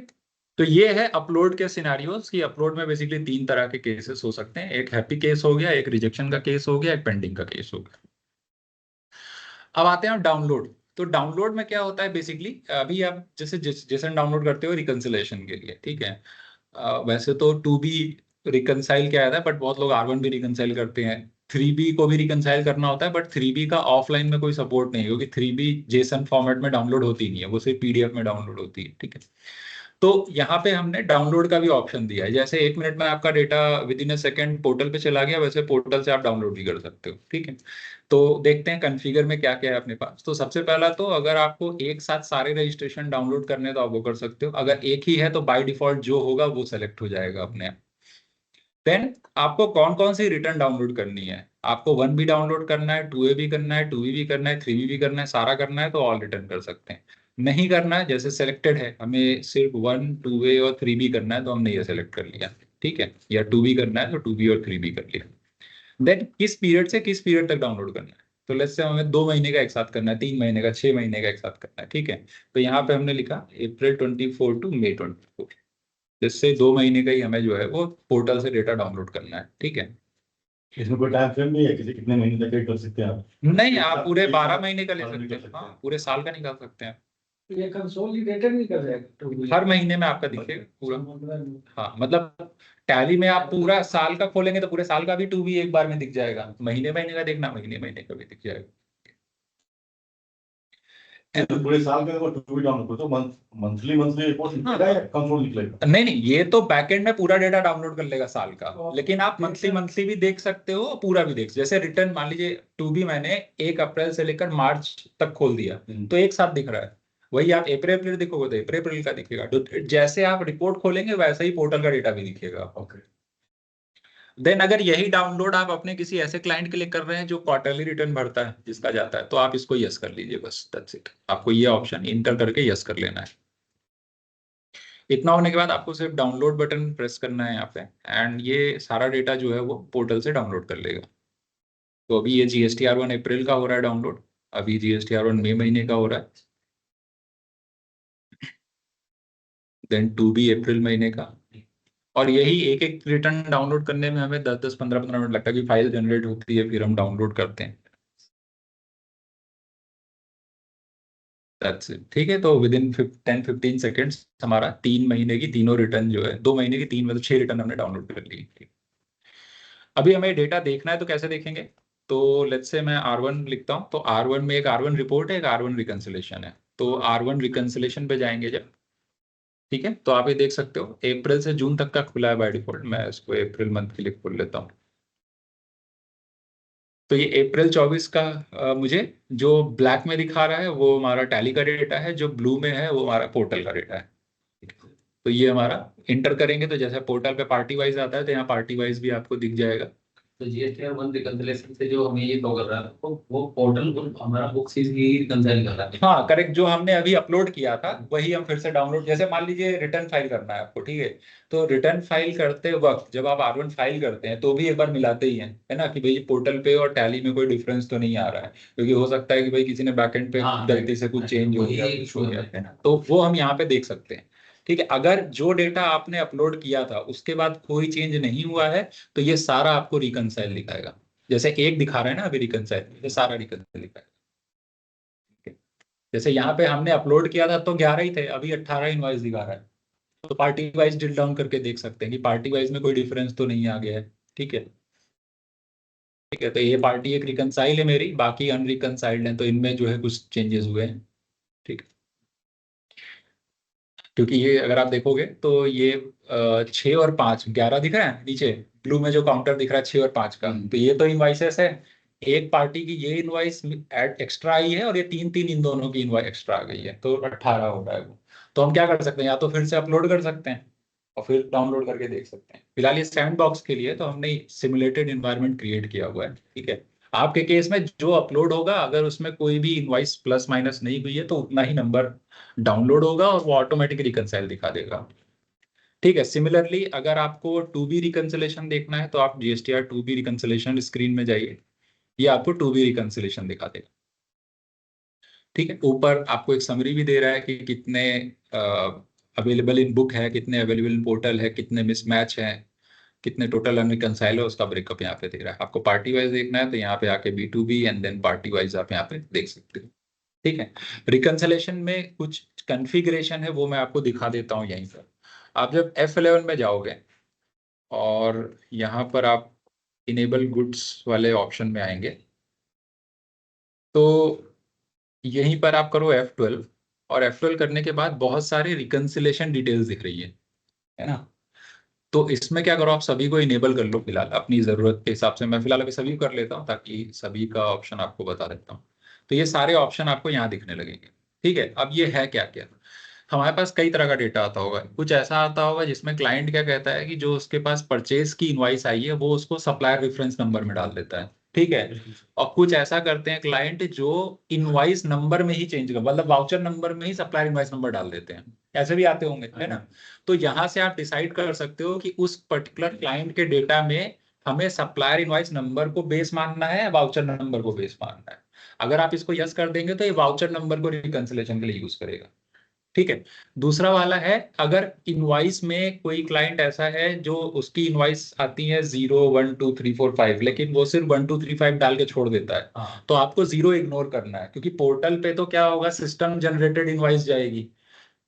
तो ये है अपलोड के सिनारियोस कि अपलोड में बेसिकली 3 तरह के केसेस हो सकते हैं, एक हैप्पी केस हो गया, एक रिजेक्शन का केस हो गया, एक पेंडिंग का केस हो गया। अब आते हैं डाउनलोड। तो डाउनलोड में क्या होता है बेसिकली, अभी आप जैसे जेसन डाउनलोड करते हो रिकंसिलेशन के लिए, ठीक है, वैसे तो 2B रिकंसाइल किया जाता है, बट बहुत लोग R1 भी रिकंसाइल करते हैं। 3B को भी रिकंसाइल करना होता है, बट 3B का ऑफलाइन में कोई सपोर्ट नहीं है, क्योंकि 3B जेसन फॉर्मेट में डाउनलोड होती नहीं है, वो सिर्फ PDF में डाउनलोड होती है। ठीक है, तो यहाँ पे हमने डाउनलोड का भी ऑप्शन दिया है, जैसे 1 मिनट में आपका data with in A second portal पे चला गया, वैसे पोर्टल से आप डाउनलोड भी कर सकते हो। ठीक है, तो देखते हैं कॉन्फ़िगर में क्या क्या है अपने पास। तो सबसे पहला तो अगर आपको एक साथ सारे रजिस्ट्रेशन डाउनलोड करने तो आप वो कर सकते हो, अगर एक ही है तो बाय डिफॉल्ट जो होगा वो सेलेक्ट हो जाएगा अपने आप। देन आपको कौन कौन सी रिटर्न डाउनलोड करनी है, आपको 1B डाउनलोड करना है, 2A भी करना है, 2B भी करना है, 3B भी करना है, सारा करना है तो ऑल रिटर्न कर सकते हैं। नहीं करना है, जैसे सिलेक्टेड है हमें सिर्फ 1, 2A और 3B करना है तो हमने ये सेलेक्ट कर लिया। ठीक है, या 2B करना है तो 2B और 3B कर लिया। देन किस पीरियड से किस पीरियड तक डाउनलोड करना है, तो लेट्स से हमें 2 महीने का एक साथ करना है, 3 महीने का, 6 महीने का एक साथ करना है। ठीक है, तो यहाँ पे हमने लिखा April 24 to May 24, जिससे 2 महीने का ही हमें जो है वो पोर्टल से डेटा डाउनलोड करना है। ठीक है, इसमें कोई टाइम फ्रेम नहीं है, किसी कितने महीने तक कर सकते हैं आप? नहीं, आप पूरे 12 महीने का ले सकते हैं, हाँ पूरे साल का निकाल सकते हैं। ये कंसोलिडेटेड नहीं कर रहे हर महीने में आपका दिखेगा पूरा। हाँ, मतलब टैली में आप पूरा साल का खोलेंगे तो पूरे साल का भी 2B एक बार में दिख जाएगा, महीने महीने का देखना, महीने महीने का भी दिख जाएगा। तो पूरे साल का अगर 2B डाउनलोड करो तो मंथली रिपोर्ट निकलेगा या कंसोल निकलेगा? नहीं, ये तो बैकएंड में पूरा डेटा डाउनलोड कर लेगा साल का, लेकिन आप मंथली भी देख सकते हो, पूरा भी देख, जैसे रिटर्न मान लीजिए 2B मैंने 1 अप्रैल से लेकर मार्च तक खोल दिया तो एक साथ दिख रहा है, वही आप अप्रैल देखोगे तो अप्रैल का दिखेगा, तो जैसे आप रिपोर्ट खोलेंगे वैसे ही पोर्टल का डेटा भी दिखेगा। ओके। देन अगर यही डाउनलोड आप अपने किसी ऐसे क्लाइंट के लिए कर रहे हैं जो क्वार्टरली रिटर्न भरता है, जिसका जाता है, तो आप इसको यस कर लीजिए, बस दैट्स इट। आपको ये ऑप्शन इंटर करके यस कर लेना है। इतना होने के बाद आपको सिर्फ डाउनलोड बटन प्रेस करना है यहाँ पे, एंड ये सारा डेटा जो है वो पोर्टल से डाउनलोड कर लेगा। तो अभी ये GSTR1 अप्रैल का हो रहा है डाउनलोड, अभी GSTR1 मई महीने का हो रहा है, देन 2B अप्रैल महीने का, और यही एक एक रिटर्न डाउनलोड करने में हमें 10-10, 15-15 मिनट लगता है कि फाइल जनरेट होती है, फिर हम डाउनलोड करते हैं। That's it. ठीक है, तो विद इन 10-15 सेकेंड्स हमारा 3 महीने की तीनों रिटर्न जो है, 2 महीने की 3 मतलब 6 रिटर्न हमने डाउनलोड कर ली। अभी हमें डेटा देखना है तो कैसे देखेंगे, तो लेट्स से मैं R1 लिखता हूँ, तो R1 में एक R1 रिपोर्ट है, एक R1 रिकंसिलेशन है, तो R1 रिकंसिलेशन पे जाएंगे जब, ठीक है, तो आप ये देख सकते हो अप्रैल से जून तक का खुला है बाय डिफॉल्ट, मैं इसको अप्रैल मंथ के लिए खोल लेता हूँ। तो ये अप्रैल 24 का मुझे जो ब्लैक में दिखा रहा है वो हमारा टैली का डेटा है, जो ब्लू में है वो हमारा पोर्टल का डेटा है। तो ये हमारा इंटर करेंगे तो जैसे पोर्टल पे पार्टी वाइज आता है तो यहाँ पार्टी वाइज भी आपको दिख जाएगा। तो GSTR1 रिकंसिलेशन से जो हमें ये शो कर रहा है वो पोर्टल को हमारा बुक सीज ही रिकंसाइल कर रहा है। हाँ करेक्ट, जो हमने अभी अपलोड किया था वही हम फिर से डाउनलोड, जैसे मान लीजिए रिटर्न फाइल करना है आपको, ठीक है, तो रिटर्न फाइल करते वक्त जब आप R1 फाइल करते हैं तो भी एक बार मिलाते ही हैं, है ना, कि भाई पोर्टल पे और टैली में कोई डिफरेंस तो नहीं आ रहा है, क्योंकि हो सकता है कि भाई किसी ने बैकएंड पे गलती से कुछ चेंज हो गया, कुछ हो गया, है ना, तो वो हम यहाँ पे देख सकते हैं। ठीक है, अगर जो डेटा आपने अपलोड किया था उसके बाद कोई चेंज नहीं हुआ है तो ये सारा आपको रिकंसाइल दिखाएगा, जैसे एक दिखा रहा है ना अभी रिकंसाइल, ये सारा रिकंसाइल दिखाएगा। जैसे यहाँ पे हमने अपलोड किया था तो 11 ही थे, अभी 18 इनवॉइस दिखा रहा है, तो पार्टी वाइज ड्रिल डाउन करके देख सकते हैं कि पार्टी वाइज में कोई डिफरेंस तो नहीं आ गया है। ठीक है, ठीक है, तो ये पार्टी एक रिकंसाइल है मेरी, बाकी अनरिकंसाइल्ड है, तो इनमें जो है कुछ चेंजेस हुए हैं। ठीक है, क्योंकि ये अगर आप देखोगे तो ये 6 और 5, 11 दिख रहा है नीचे ब्लू में, जो काउंटर दिख रहा है 6 और 5 का, तो ये तो इनवाइसेस है, एक पार्टी की ये इनवॉइस एक्स्ट्रा आई है और ये 3 इन दोनों की इनवॉइस एक्स्ट्रा आ गई है, तो 18 हो रहा है वो। तो हम क्या कर सकते हैं, या तो फिर से अपलोड कर सकते हैं और फिर डाउनलोड करके देख सकते हैं। फिलहाल ये सैंड बॉक्स के लिए तो हमने सिमुलेटेड इन्वायरमेंट क्रिएट किया हुआ है, ठीक है। आपके केस में जो अपलोड होगा, अगर उसमें कोई भी इनवॉइस प्लस माइनस नहीं हुई है तो उतना ही नंबर डाउनलोड होगा और वो ऑटोमेटिक रिकंसाइल दिखा देगा, ठीक है। सिमिलरली अगर आपको टू बी रिकंसिलेशन देखना है तो आप GSTR two B reconciliation screen में जाइए, ये आपको टू बी रिकंसिलेशन दिखा देगा, ठीक है। ऊपर आपको एक समरी भी दे रहा है कि कितने अवेलेबल इन बुक है, कितने अवेलेबल इन पोर्टल है, कितने मिसमैच है, कितने टोटल अनरिकंसाइल है, उसका ब्रेकअप यहाँ पे दे रहा है। आपको पार्टी वाइज देखना है तो यहाँ पे आके B2B and then party wise आप यहाँ पे देख सकते हो, ठीक है। रिकंसिलेशन में कुछ कॉन्फ़िगरेशन है वो मैं आपको दिखा देता हूँ यहीं पर। आप जब F11 में जाओगे और यहाँ पर आप इनेबल गुड्स वाले ऑप्शन में आएंगे तो यहीं पर आप करो F12, और F12 करने के बाद बहुत सारे रिकंसिलेशन डिटेल्स दिख रही है ना। तो इसमें क्या करो, आप सभी को इनेबल कर लो फिलहाल अपनी जरूरत के हिसाब से। मैं फिलहाल अभी सभी को कर लेता हूँ ताकि सभी का ऑप्शन आपको बता देता हूँ। तो ये सारे ऑप्शन आपको यहाँ दिखने लगेंगे, ठीक है। अब ये है क्या क्या, हमारे पास कई तरह का डेटा आता होगा। कुछ ऐसा आता होगा जिसमें क्लाइंट क्या कहता है कि जो उसके पास परचेज की इनवॉइस आई है वो उसको सप्लायर रेफरेंस नंबर में डाल देता है, ठीक है। और कुछ ऐसा करते हैं क्लाइंट जो इनवॉइस नंबर में ही चेंज कर, मतलब वाउचर नंबर में ही सप्लायर इनवॉइस नंबर डाल देते हैं, ऐसे भी आते होंगे, है ना। तो यहाँ से आप डिसाइड कर सकते हो कि उस पर्टिकुलर क्लाइंट के डेटा में हमें सप्लायर इनवॉइस नंबर को बेस मानना है, वाउचर नंबर को बेस मानना है। अगर आप इसको यस कर देंगे तो ये वाउचर नंबर को रिकंसिलेशन के लिए यूज करेगा, ठीक है। दूसरा वाला है, अगर इनवॉइस में कोई क्लाइंट ऐसा है जो उसकी इनवॉइस आती है 0 1 2 3 4 5, लेकिन वो सिर्फ 1 2 3 5 डाल के छोड़ देता है, तो आपको 0 इग्नोर करना है, क्योंकि पोर्टल पे तो क्या होगा, सिस्टम जनरेटेड इनवॉइस जाएगी,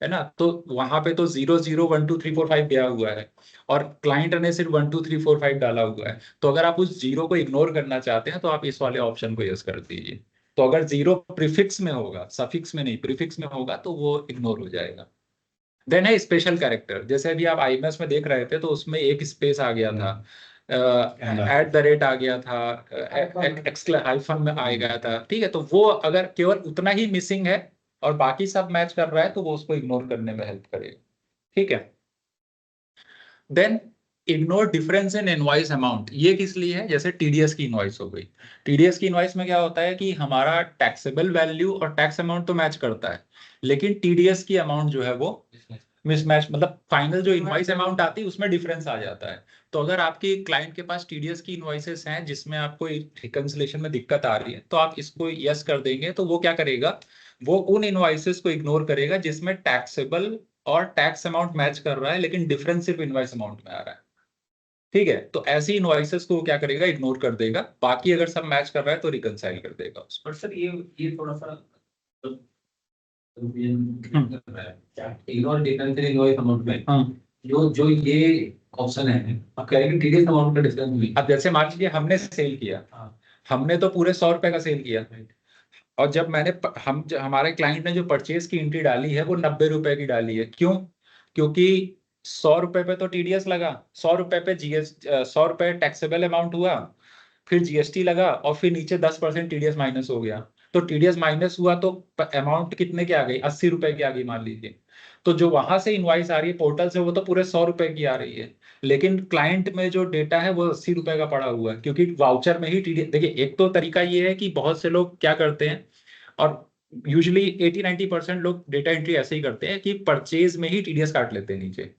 है ना। तो वहां पे तो 0 0 1 2 3 4 5 दिया हुआ है और क्लाइंट ने सिर्फ 1 2 3 4 5 डाला हुआ है। तो अगर आप उस 0 को इग्नोर करना चाहते हैं तो आप इस वाले ऑप्शन को यस कर दीजिए। तो अगर 0 प्रीफिक्स में होगा, सफिक्स में नहीं, प्रीफिक्स में होगा तो वो इग्नोर हो जाएगा। देन है स्पेशल कैरेक्टर, जैसे अभी आप आईएमएस में देख रहे थे तो उसमें एक स्पेस आ गया था, @ आ गया था, हाइफन में आ गया था, ठीक है। तो वो अगर केवल उतना ही मिसिंग है और बाकी सब मैच कर रहा है तो वो उसको इग्नोर करने में हेल्प करेगा, ठीक है। Then ignore difference in invoice amount, ये किस लिए है, जैसे टीडीएस की इनवॉइस हो गई। टीडीएस की इनवॉइस में क्या होता है कि हमारा टैक्सेबल वैल्यू और टैक्स अमाउंट तो मैच करता है, लेकिन टीडीएस की अमाउंट जो है वो मिसमैच, मतलब फाइनल जो इनवॉइस अमाउंट आती है उसमें डिफरेंस आ जाता है। तो अगर आपकी क्लाइंट के पास टीडीएस की इनवॉइसेस हैं जिसमें आपको रिकंसिलेशन में दिक्कत आ रही है तो आप इसको यस कर देंगे, तो वो क्या करेगा, वो उन इनवॉइसेस को इग्नोर करेगा जिसमें टैक्सेबल और टैक्स अमाउंट मैच कर रहा है लेकिन डिफरेंस सिर्फ इनवॉइस अमाउंट में आ रहा है, ठीक है। तो ऐसी इनवॉइसेस को क्या करेगा, इग्नोर कर देगा। बाकी अगर सब मैच कर रहा है तो रिकंसाइल कर देगा उसको। पर सर ये थोड़ा सा इग्नोर डिफरेंशियल इनवॉइस अमाउंट में जो ये ऑप्शन है, आप कह रहे हैं कि टीडीएस अमाउंट का डिफरेंस भी। अब जैसे मान लीजिए हमने सेल किया, हमने तो पूरे 100 रुपए का सेल किया, और जब हमारे क्लाइंट ने जो परचेज की एंट्री डाली है वो 90 रुपए की डाली है। क्यों? क्योंकि 100 रुपए पे तो टीडीएस लगा, 100 रुपए पे 100 रुपए टैक्सेबल अमाउंट हुआ, फिर जीएसटी लगा और फिर नीचे 10% टीडीएस माइनस हो गया। तो टीडीएस माइनस हुआ तो अमाउंट कितने की आ गई, 80 रुपए की आ गई मान लीजिए। तो जो वहां से इनवाइस आ रही है पोर्टल से वो तो पूरे 100 रुपए की आ रही है, लेकिन क्लाइंट में जो डेटा है वो 80 रुपए का पड़ा हुआ है, क्योंकि वाउचर में ही टीडीएस। देखिए, एक तो तरीका ये है कि बहुत से लोग क्या करते हैं, और यूजुअली 80-90% लोग डेटा एंट्री ऐसे ही करते हैं कि परचेज में ही टीडीएस काट लेते हैं नीचे।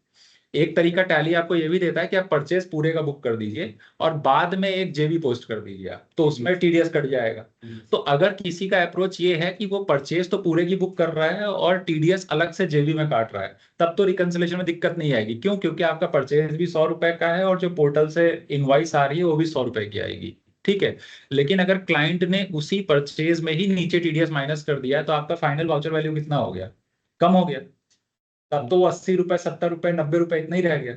एक तरीका टैली आपको ये भी देता है कि आप परचेज पूरे का बुक कर दीजिए और बाद में एक जेबी पोस्ट कर दीजिए आप, तो उसमें टीडीएस कट जाएगा। तो अगर किसी का अप्रोच ये है कि वो परचेज तो पूरे की बुक कर रहा है और टीडीएस अलग से जेबी में काट रहा है, तब तो रिकंसिलेशन में दिक्कत नहीं आएगी। क्यों? क्योंकि आपका परचेज भी 100 रुपए का है और जो पोर्टल से इनवॉइस आ रही है वो भी 100 रुपए की आएगी, ठीक है। लेकिन अगर क्लाइंट ने उसी परचेज में ही नीचे टीडीएस माइनस कर दिया है तो आपका फाइनल वाउचर वैल्यू कितना हो गया, कम हो गया। तब तो वो 80 रुपए 70 रुपए 90 रुपए इतना ही रह गया।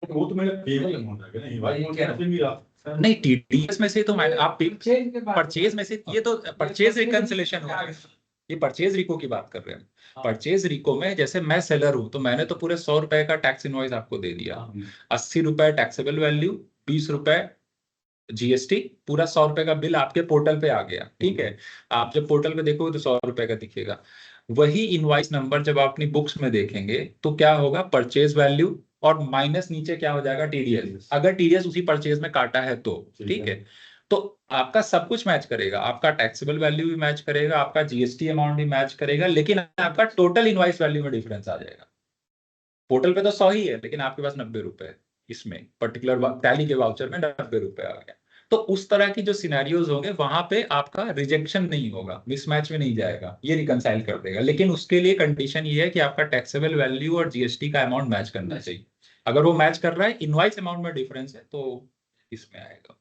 वो तो मेरा पेबल अमाउंट है ना, भाई वो क्या भी रहा नहीं, टीडीएस में से तो आप Change के बाद परचेज में से, ये तो परचेज रिकंसिलेशन हो गया, ये परचेज रिको की बात कर रहे हैं। परचेज रिको में जैसे मैं सेलर हूं तो मैंने तो पूरे 100 रुपए का टैक्स इनवॉइस आपको दे दिया, 80 रुपए टैक्सेबल वैल्यू, 20 रुपए जीएसटी, पूरा 100 रुपए का बिल आपके पोर्टल पे आ गया, ठीक है। आप जब पोर्टल पे देखोगे तो 100 रुपए का दिखेगा। वही इनवॉइस नंबर जब आप अपनी बुक्स में देखेंगे तो क्या होगा, परचेज वैल्यू और माइनस नीचे क्या हो जाएगा, टीडीएस, अगर टीडीएस उसी परचेज में काटा है तो, ठीक है। तो आपका सब कुछ मैच करेगा, आपका टैक्सेबल वैल्यू भी मैच करेगा, आपका जीएसटी अमाउंट भी मैच करेगा, लेकिन आपका टोटल इनवॉइस वैल्यू में डिफरेंस आ जाएगा। पोर्टल पे तो 100 ही है, लेकिन आपके पास 90 रुपए है, इसमें पर्टिकुलर टैली के वाउचर में 90 रुपए आ गया। तो उस तरह की जो सिनेरियोज होंगे वहां पे आपका रिजेक्शन नहीं होगा, मिसमैच में नहीं जाएगा, ये रिकंसाइल कर देगा। लेकिन उसके लिए कंडीशन ये है कि आपका टैक्सेबल वैल्यू और जीएसटी का अमाउंट मैच करना चाहिए। अगर वो मैच कर रहा है, इनवॉइस अमाउंट में डिफरेंस है, तो इसमें आएगा।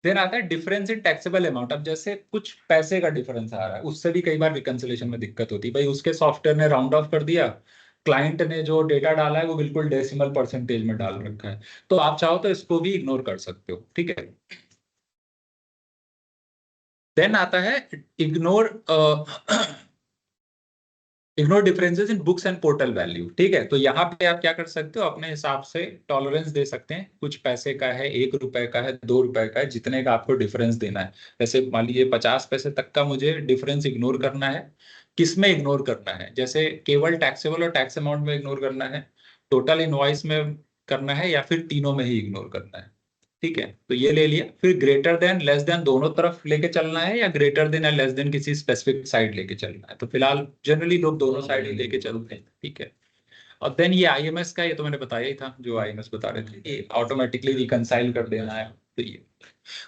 देन आता है डिफरेंस इन टैक्सेबल अमाउंट। अब जैसे कुछ पैसे का डिफरेंस आ रहा है, उससे भी कई बार रिकंसिलेशन में दिक्कत होती है। भाई उसके सॉफ्टवेयर ने राउंड ऑफ कर दिया, क्लाइंट ने जो डेटा डाला है वो बिल्कुल डेसिमल परसेंटेज में डाल रखा है, तो आप चाहो तो इसको भी इग्नोर कर सकते हो, ठीक है। देन आता है ignore ignore differences in books and portal value, ठीक है। तो यहाँ पे आप क्या कर सकते हो, अपने हिसाब से टॉलरेंस दे सकते हैं। कुछ पैसे का है, 1 रुपए का है, 2 रुपए का है, जितने का आपको डिफरेंस देना है। जैसे मान लीजिए 50 पैसे तक का मुझे डिफरेंस इग्नोर करना है। किस में इग्नोर करना है, जैसे केवल टैक्सेबल और टैक्स अमाउंट में इग्नोर करना है, टोटल इनवॉइस में करना है, या फिर तीनों में ही इग्नोर करना है, ठीक है। तो ये ले लिया। फिर ग्रेटर देन लेस देन दोनों तरफ लेके चलना है, या ग्रेटर देन या लेस देन किसी स्पेसिफिक साइड लेके चलना है। तो फिलहाल जनरली लोग दोनों साइड ही लेके चलते हैं, ठीक है। और देन ये आईएमएस का, ये तो मैंने बताया ही था, जो आईएमएस बता रहे थे, ये ऑटोमेटिकली रिकंसाइल कर देना है।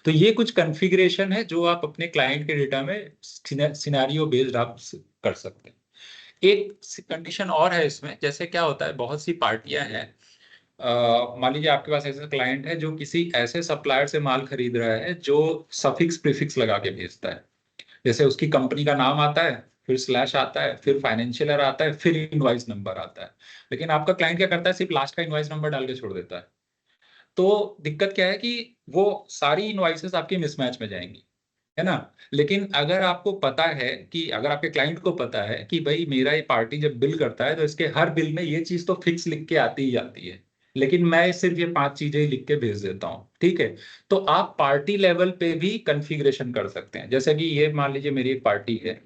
तो ये कुछ कॉन्फ़िगरेशन है जो आप अपने क्लाइंट के डेटा में सिनेरियो बेस्ड आप कर सकते हैं। एक कंडीशन और है इसमें, जैसे क्या होता है, बहुत सी पार्टियां हैं, मान लीजिए आपके पास ऐसा क्लाइंट है जो किसी ऐसे सप्लायर से माल खरीद रहा है जो सफिक्स प्रीफिक्स लगा के भेजता है। जैसे उसकी कंपनी का नाम आता है, फिर स्लैश आता है, फिर फाइनेंशियल ईयर आता है, फिर इनवॉइस नंबर आता है। लेकिन आपका क्लाइंट क्या करता है, सिर्फ लास्ट का इनवॉइस नंबर डाल के छोड़ देता है। तो दिक्कत क्या है कि वो सारी इनवॉइसेस आपकी मिसमैच में जाएंगी, है ना। लेकिन अगर आपको पता है कि, अगर आपके क्लाइंट को पता है कि भाई मेरा ये पार्टी जब बिल करता है तो इसके हर बिल में ये चीज तो फिक्स लिख के आती ही आती है, लेकिन मैं सिर्फ ये 5 चीजें ही लिख के भेज देता हूँ, ठीक है। तो आप पार्टी लेवल पे भी कॉन्फ़िगरेशन कर सकते हैं। जैसे कि ये मान लीजिए मेरी एक पार्टी है,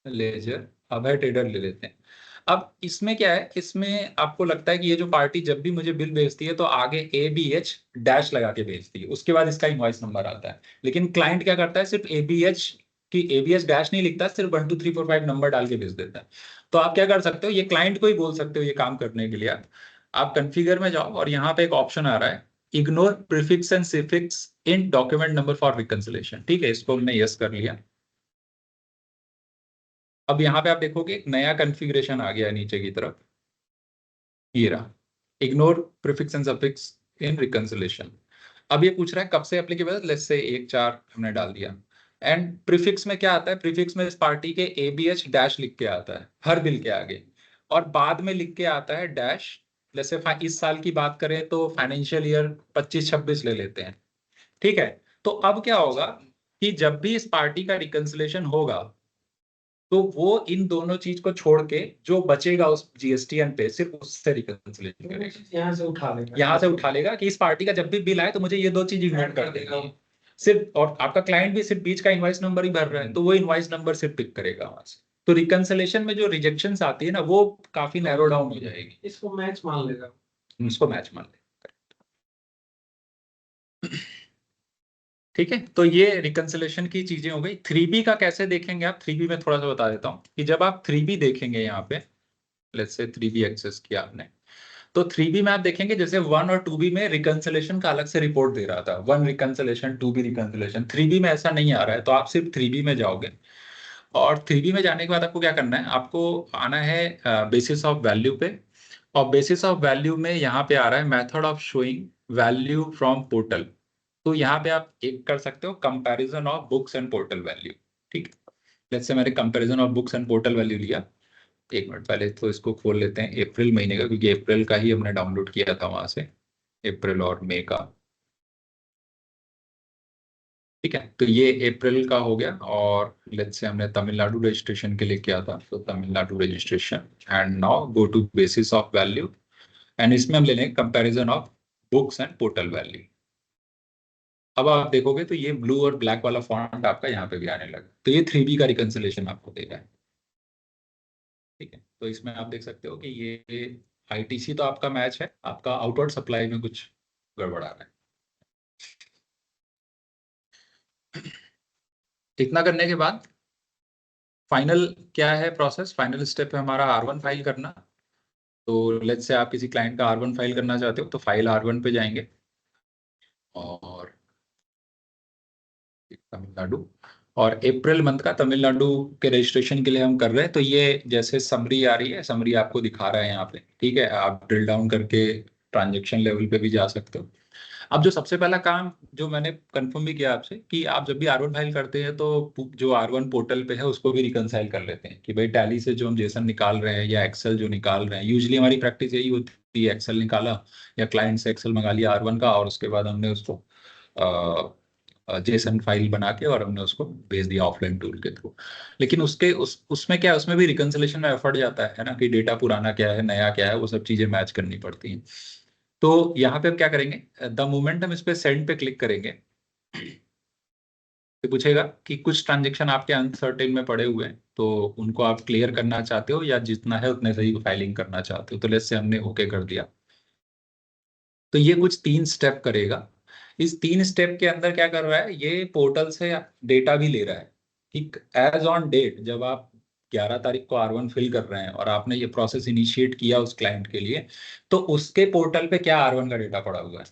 लेजर, अब है ट्रेडर ले लेते हैं। अब इसमें क्या है, इसमें आपको लगता है कि ये जो पार्टी जब भी मुझे बिल भेजती है तो आगे ABH डैश लगा के भेजती है, उसके बाद इसका इनवॉइस नंबर आता है। लेकिन क्लाइंट क्या करता है, सिर्फ ABH डैश नहीं लिखता, सिर्फ 1 2 3 4 5 नंबर डाल के भेज देता है। तो आप क्या कर सकते हो, ये क्लाइंट को ही बोल सकते हो ये काम करने के लिए। आप कॉन्फ़िगर में जाओ और यहाँ पे एक ऑप्शन आ रहा है, ignore prefix and suffix in document number for reconciliation, ठीक है। इसको हमने यस कर लिया। अब यहाँ पे आप देखोगे एक नया कॉन्फ़िगरेशन आ गया है नीचे की तरफ, ये रहा, ignore prefix and suffix in reconciliation. अब ये पूछ रहा है कब से एप्लीकेबल, लेट्स से 1/4 हमने डाल दिया। एंड प्रीफिक्स में क्या आता है, प्रीफिक्स में इस पार्टी के ABH डैश लिख के आता है हर बिल के आगे, और बाद में लिख के आता है डैश। जैसे इस साल की बात करें तो फाइनेंशियल ईयर 25-26 ले लेते हैं, ठीक है। तो अब क्या होगा कि जब भी इस पार्टी का रिकंसिलेशन होगा तो वो इन दोनों चीज को छोड़ के जो बचेगा उस GSTN पे, सिर्फ उससे रिकंसिलेशन करेगा, यहाँ से उठा लेगा, यहाँ से उठा लेगा कि इस पार्टी का जब भी बिल आए तो मुझे ये 2 चीज इग्नोर कर देगा सिर्फ। और आपका क्लाइंट भी सिर्फ बीच का इनवॉइस नंबर ही भर रहा है, तो वो इनवॉइस नंबर सिर्फ पिक करेगा वहां से। तो रिकंसिलेशन में जो रिजेक्शंस आती है ना, वो काफी नैरो डाउन हो जाएगी, इसको मैच मान लेगा, उसको मैच मान ले, ठीक है। तो ये रिकंसिलेशन की चीजें हो गई। 3B का कैसे देखेंगे आप, 3B में थोड़ा सा बता देता हूँ कि जब आप 3B देखेंगे, यहाँ पे लेट्स से 3B एक्सेस किया आपने, तो 3B में आप देखेंगे जैसे 1 और 2B में रिकंसिलेशन का अलग से रिपोर्ट दे रहा था, 1 रिकंसिलेशन 2B रिकंसिलेशन। 3B में ऐसा नहीं आ रहा है, तो आप सिर्फ 3B में जाओगे, और 3B में जाने के बाद आपको क्या करना है, आपको आना है बेसिस ऑफ वैल्यू पे। और बेसिस ऑफ वैल्यू में यहाँ पे आ रहा है method of showing value from portal. तो यहाँ पे आप एक कर सकते हो comparison of books and portal value, ठीक है। जैसे मैंने comparison of books and portal value लिया, एक मिनट पहले तो इसको खोल लेते हैं अप्रैल महीने का, क्योंकि अप्रैल का ही हमने डाउनलोड किया था वहां से, अप्रैल और मई का, ठीक है। तो ये अप्रैल का हो गया। और लेट्स से हमने तमिलनाडु रजिस्ट्रेशन के लिए किया था, तो Tamil Nadu registration, and now go to basis of value, and इसमें हम ले लेंगे comparison of books and portal value. अब आप देखोगे तो ये ब्लू और ब्लैक वाला फॉन्ट आपका यहाँ पे भी आने लगा, तो ये 3B का रिकंसिलेशन आपको देगा। ठीक है, तो इसमें आप देख सकते हो कि ये ITC तो आपका मैच है, आपका आउटवर्ड सप्लाई में कुछ गड़बड़ आ रहा है। इतना करने के बाद फाइनल क्या है प्रोसेस, फाइनल स्टेप है हमारा R1 फाइल करना। तो लेट्स से आप किसी क्लाइंट का R1 फाइल करना चाहते हो तो फाइल R1 पे जाएंगे और तमिलनाडु, और अप्रैल मंथ का तमिलनाडु के रजिस्ट्रेशन के लिए हम कर रहे हैं। तो ये जैसे समरी आ रही है, समरी आपको दिखा रहा है यहाँ पे। ठीक है, आप ड्रिल डाउन करके ट्रांजेक्शन लेवल पे भी जा सकते हो। अब जो सबसे पहला काम जो मैंने कंफर्म भी किया आपसे कि आप जब भी R1 फाइल करते हैं तो जो R1 पोर्टल पे है उसको भी रिकंसाइल कर लेते हैं कि भाई टैली से जो हम जेसन निकाल रहे हैं या एक्सेल जो निकाल रहे हैं, यूजली हमारी प्रैक्टिस यही होती है, एक्सेल निकाला या क्लाइंट से एक्सेल मंगा लिया R1 का, और उसके बाद हमने उसको जेसन फाइल बना के और हमने उसको भेज दिया ऑफलाइन टूल के थ्रू। लेकिन उसमें क्या है, उसमें भी रिकंसिलेशन में एफर्ट जाता है ना, कि डेटा पुराना क्या है नया क्या है, वो सब चीजें मैच करनी पड़ती हैं। तो यहाँ पे हम क्या करेंगे, द मोमेंट हम इस पे सेंड पे क्लिक करेंगे तो पूछेगा कि कुछ ट्रांजेक्शन आपके अनसर्टेन में पड़े हुए हैं, तो उनको आप क्लियर करना चाहते हो या जितना है उतने सही फाइलिंग करना चाहते हो। तो लेट्स से हमने ओके कर दिया, तो ये कुछ 3 स्टेप करेगा। इस 3 स्टेप के अंदर क्या कर रहा है, ये पोर्टल से डेटा भी ले रहा है। ठीक, एज ऑन डेट जब आप 11 तारीख को R1 फिल कर रहे हैं और आपने ये प्रोसेस इनिशिएट किया उस क्लाइंट के लिए, तो उसके पोर्टल पे क्या R1 का डेटा पड़ा हुआ है,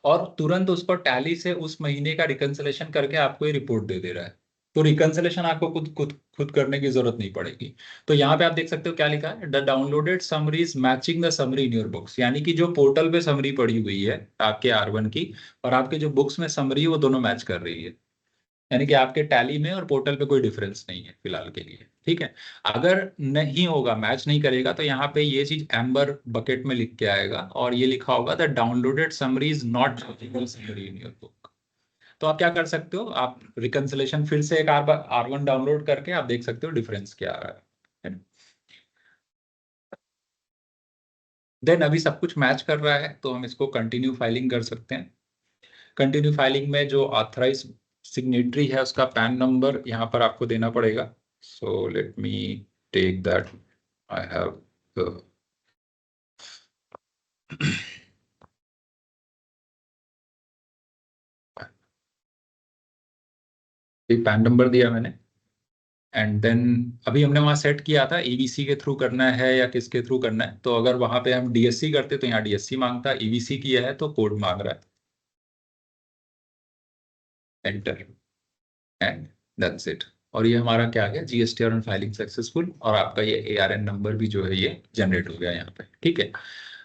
और तुरंत उसको टैली से उस महीने का रिकंसिलेशन करके आपको ये रिपोर्ट दे दे रहा है। तो रिकंसिलेशन आपको खुद खुद खुद करने की जरूरत नहीं पड़ेगी। तो यहाँ पे आप देख सकते हो क्या लिखा है, the downloaded summary is matching the summary in your books, यानी कि जो पोर्टल पे समरी पड़ी हुई है आपके R1 की और आपके जो बुक्स में समरी है वो दोनों मैच कर रही है। यानी कि आपके टैली में और पोर्टल पे कोई डिफरेंस नहीं है फिलहाल के लिए। ठीक है, अगर नहीं होगा, मैच नहीं करेगा, तो यहाँ पे ये चीज एम्बर बकेट में लिख के आएगा और ये लिखा होगा the downloaded summary is not summary in your book. तो आप क्या कर सकते हो, आप रिकंसिलेशन फिर से एक R1 डाउनलोड करके आप देख सकते हो डिफरेंस क्या आ रहा है। देन अभी सब कुछ मैच कर रहा है तो हम इसको कंटिन्यू फाइलिंग कर सकते हैं। कंटिन्यू फाइलिंग में जो ऑथराइज सिग्नेटरी है उसका पैन नंबर यहाँ पर आपको देना पड़ेगा। So let me take that, I have PAN number दिया मैंने, एंड देन अभी हमने वहां सेट किया था EBC के थ्रू करना है या किसके थ्रू करना है। तो अगर वहां पे हम DSC करते तो यहाँ DSC मांगता, EBC किया है तो कोड मांग रहा है, एंटर, एंड दैट्स इट। और ये हमारा क्या आ गया, GST और फाइलिंग सक्सेसफुल, और आपका ये ARN नंबर भी जो है ये जनरेट हो गया यहाँ पे। ठीक है,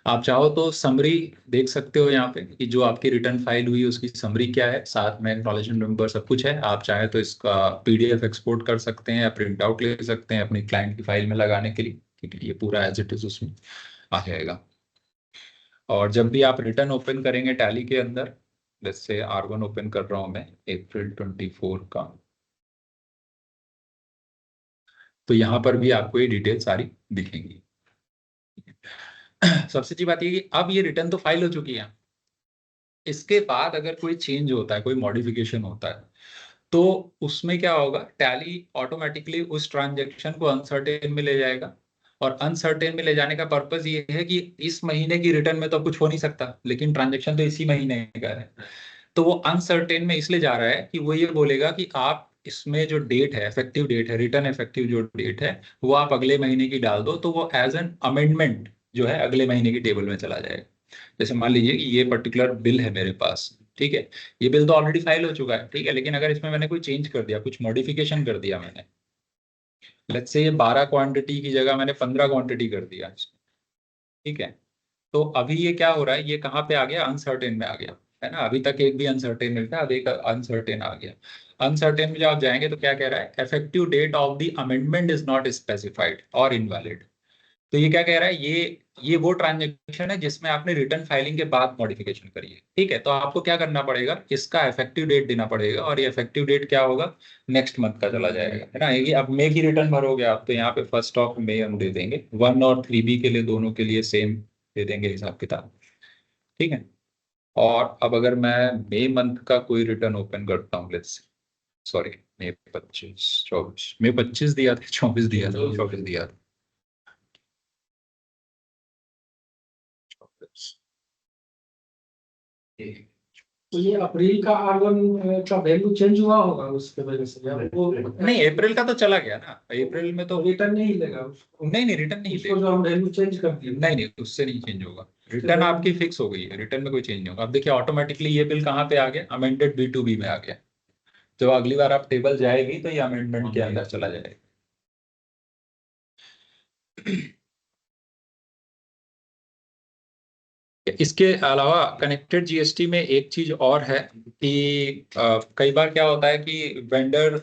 आप चाहो तो समरी देख सकते हो यहाँ पे कि जो आपकी रिटर्न फाइल हुई उसकी समरी क्या है, साथ में एक्नॉलेजमेंट नंबर सब कुछ है। आप चाहे तो इसका PDF एक्सपोर्ट कर सकते हैं या प्रिंट आउट ले सकते हैं अपनी क्लाइंट की फाइल में लगाने के लिए। ठीक है, ये पूरा एज इट इज उसमें आ जाएगा। और जब भी आप रिटर्न ओपन करेंगे टैली के अंदर, जैसे R1 ओपन कर रहा हूं मैं अप्रैल 24 का, तो यहाँ पर भी आपको ये डिटेल सारी दिखेंगी। सबसे अच्छी बात ये कि अब ये रिटर्न तो फाइल हो चुकी है, इसके बाद अगर कोई चेंज होता है, कोई मॉडिफिकेशन होता है, तो उसमें क्या होगा, टैली ऑटोमेटिकली उस ट्रांजेक्शन को अनसर्टेन में ले जाएगा। और अनसर्टेन में ले जाने का पर्पस ये है कि इस महीने की रिटर्न में तो कुछ हो नहीं सकता, लेकिन ट्रांजेक्शन तो इसी महीने का है। तो वो अनसर्टेन में इसलिए जा रहा है कि वो ये बोलेगा कि आप इसमें जो डेट है, इफेक्टिव डेट है, रिटर्न इफेक्टिव जो डेट है वो आप अगले महीने की डाल दो, तो वो एज एन अमेंडमेंट जो है अगले महीने की टेबल में चला जाएगा। जैसे मान लीजिए कि ये पर्टिकुलर बिल है मेरे पास, ठीक है, ये बिल तो ऑलरेडी फाइल हो चुका है, ठीक है, लेकिन अगर इसमें मैंने कोई चेंज कर दिया, कुछ मॉडिफिकेशन कर दिया मैंने, लेट्स से ये 12 क्वांटिटी की जगह मैंने 15 क्वांटिटी कर दिया इसमें, ठीक है, तो अभी ये क्या हो रहा है, ये कहाँ पे आ गया, अनसर्टेन में आ गया, है ना। अभी तक एक भी अनसर्टेन नहीं था, अब एक अनसर्टेन आ गया। अनसर्टेन में जब आप जाएंगे तो क्या कह रहा है, effective date of the amendment is not specified और इनवैलिड। तो ये क्या कह रहा है, ये वो ट्रांजेक्शन है जिसमें आपने रिटर्न फाइलिंग के बाद मॉडिफिकेशन करी है। ठीक है, तो आपको क्या करना पड़ेगा, इसका इफेक्टिव डेट देना पड़ेगा, और ये इफेक्टिव डेट क्या होगा, नेक्स्ट मंथ का चला जाएगा, है ना। ये अब मई की रिटर्न भरोगे आप तो यहाँ पे 1 मई हम दे देंगे, 1 और 3B के लिए दोनों के लिए सेम दे देंगे हिसाब किताब। ठीक है, और अब अगर मैं मई मंथ का कोई रिटर्न ओपन करता हूँ, लेट्स सॉरी, मई 25 24 मई 25 दिया था, 24 दिया था, 24 दिया था, 24। तो ये अप्रैल का R1 का वैल्यू चेंज हुआ होगा उसके वजह से, या वो नहीं, अप्रैल का तो चला गया ना, अप्रैल में तो रिटर्न नहीं लेगा उसको? नहीं रिटर्न नहीं उसको लेगा। जो हम वैल्यू चेंज कर दिए, नहीं, उससे नहीं चेंज होगा, रिटर्न आपकी फिक्स हो गई है, रिटर्न में कोई चेंज नहीं होगा। अब देखिए ऑटोमेटिकली ये बिल कहाँ पे आ गया, अमेंडेड B2B में आ गया। जब अगली बार आप टेबल जाएगी तो ये अमेंडमेंट के अंदर चला जाएगा। इसके अलावा कनेक्टेड जीएसटी में एक चीज और है कि कई बार क्या होता है कि वेंडर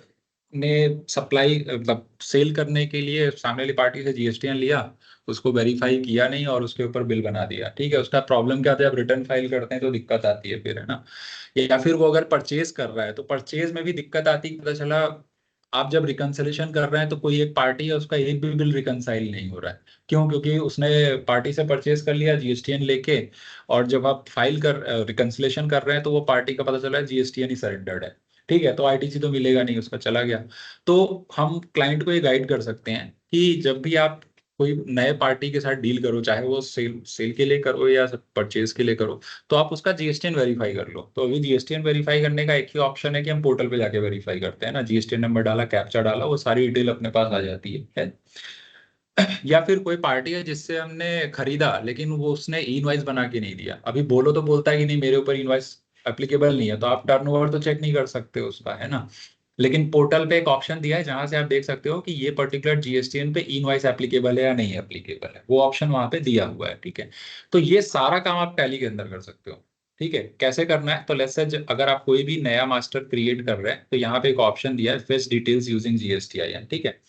ने सप्लाई मतलब सेल करने के लिए सामने वाली पार्टी से जीएसटी लिया, उसको वेरीफाई किया नहीं और उसके ऊपर बिल बना दिया। ठीक है, उसका प्रॉब्लम क्या था, जब रिटर्न फाइल करते हैं तो दिक्कत आती है फिर, है ना। या फिर वो अगर परचेज कर रहा है तो परचेज में भी दिक्कत आती है। पता चला आप जब रिकंसिलेशन कर रहे हैं तो कोई एक पार्टी है, उसका एक भी बिल रिकंसाइल नहीं हो रहा है। क्यों? क्योंकि उसने पार्टी से परचेज कर लिया जीएसटीएन लेके, और जब आप फाइल कर रिकंसिलेशन कर रहे हैं तो वो पार्टी का पता चला है जीएसटीएन ही सरेंडर्ड है। ठीक है, तो आईटीसी तो मिलेगा नहीं, उसका चला गया। तो हम क्लाइंट को ये गाइड कर सकते हैं कि जब भी आप कोई नए पार्टी के साथ डील करो, चाहे वो सेल के लिए करो या परचेज के लिए करो, तो आप उसका जीएसटीएन वेरीफाई कर लो। तो अभी जीएसटीएन वेरीफाई करने का एक ही ऑप्शन है कि हम पोर्टल पे जाके वेरीफाई करते हैं ना, जीएसटीएन नंबर डाला, कैप्चा डाला, वो सारी डिटेल अपने पास आ जाती है। या फिर कोई पार्टी है जिससे हमने खरीदा लेकिन वो उसने इनवॉइस बना के नहीं दिया, अभी बोलो तो बोलता है कि नहीं मेरे ऊपर इनवॉइस एप्लीकेबल नहीं है, तो आप टर्नओवर तो चेक नहीं कर सकते उसका, है ना। लेकिन पोर्टल पे एक ऑप्शन दिया है जहां से आप देख सकते हो कि ये पर्टिकुलर जीएसटीएन पे इनवॉइस एप्लीकेबल है या नहीं एप्लीकेबल है, वो ऑप्शन वहां पे दिया हुआ है। ठीक है, तो ये सारा काम आप टैली के अंदर कर सकते हो। ठीक है, कैसे करना है, तो लेट्स से अगर आप कोई भी नया मास्टर क्रिएट कर रहे हैं तो यहाँ पे एक ऑप्शन दिया है, फेच डिटेल्स यूजिंग जीएसटीआईएन। ठीक है,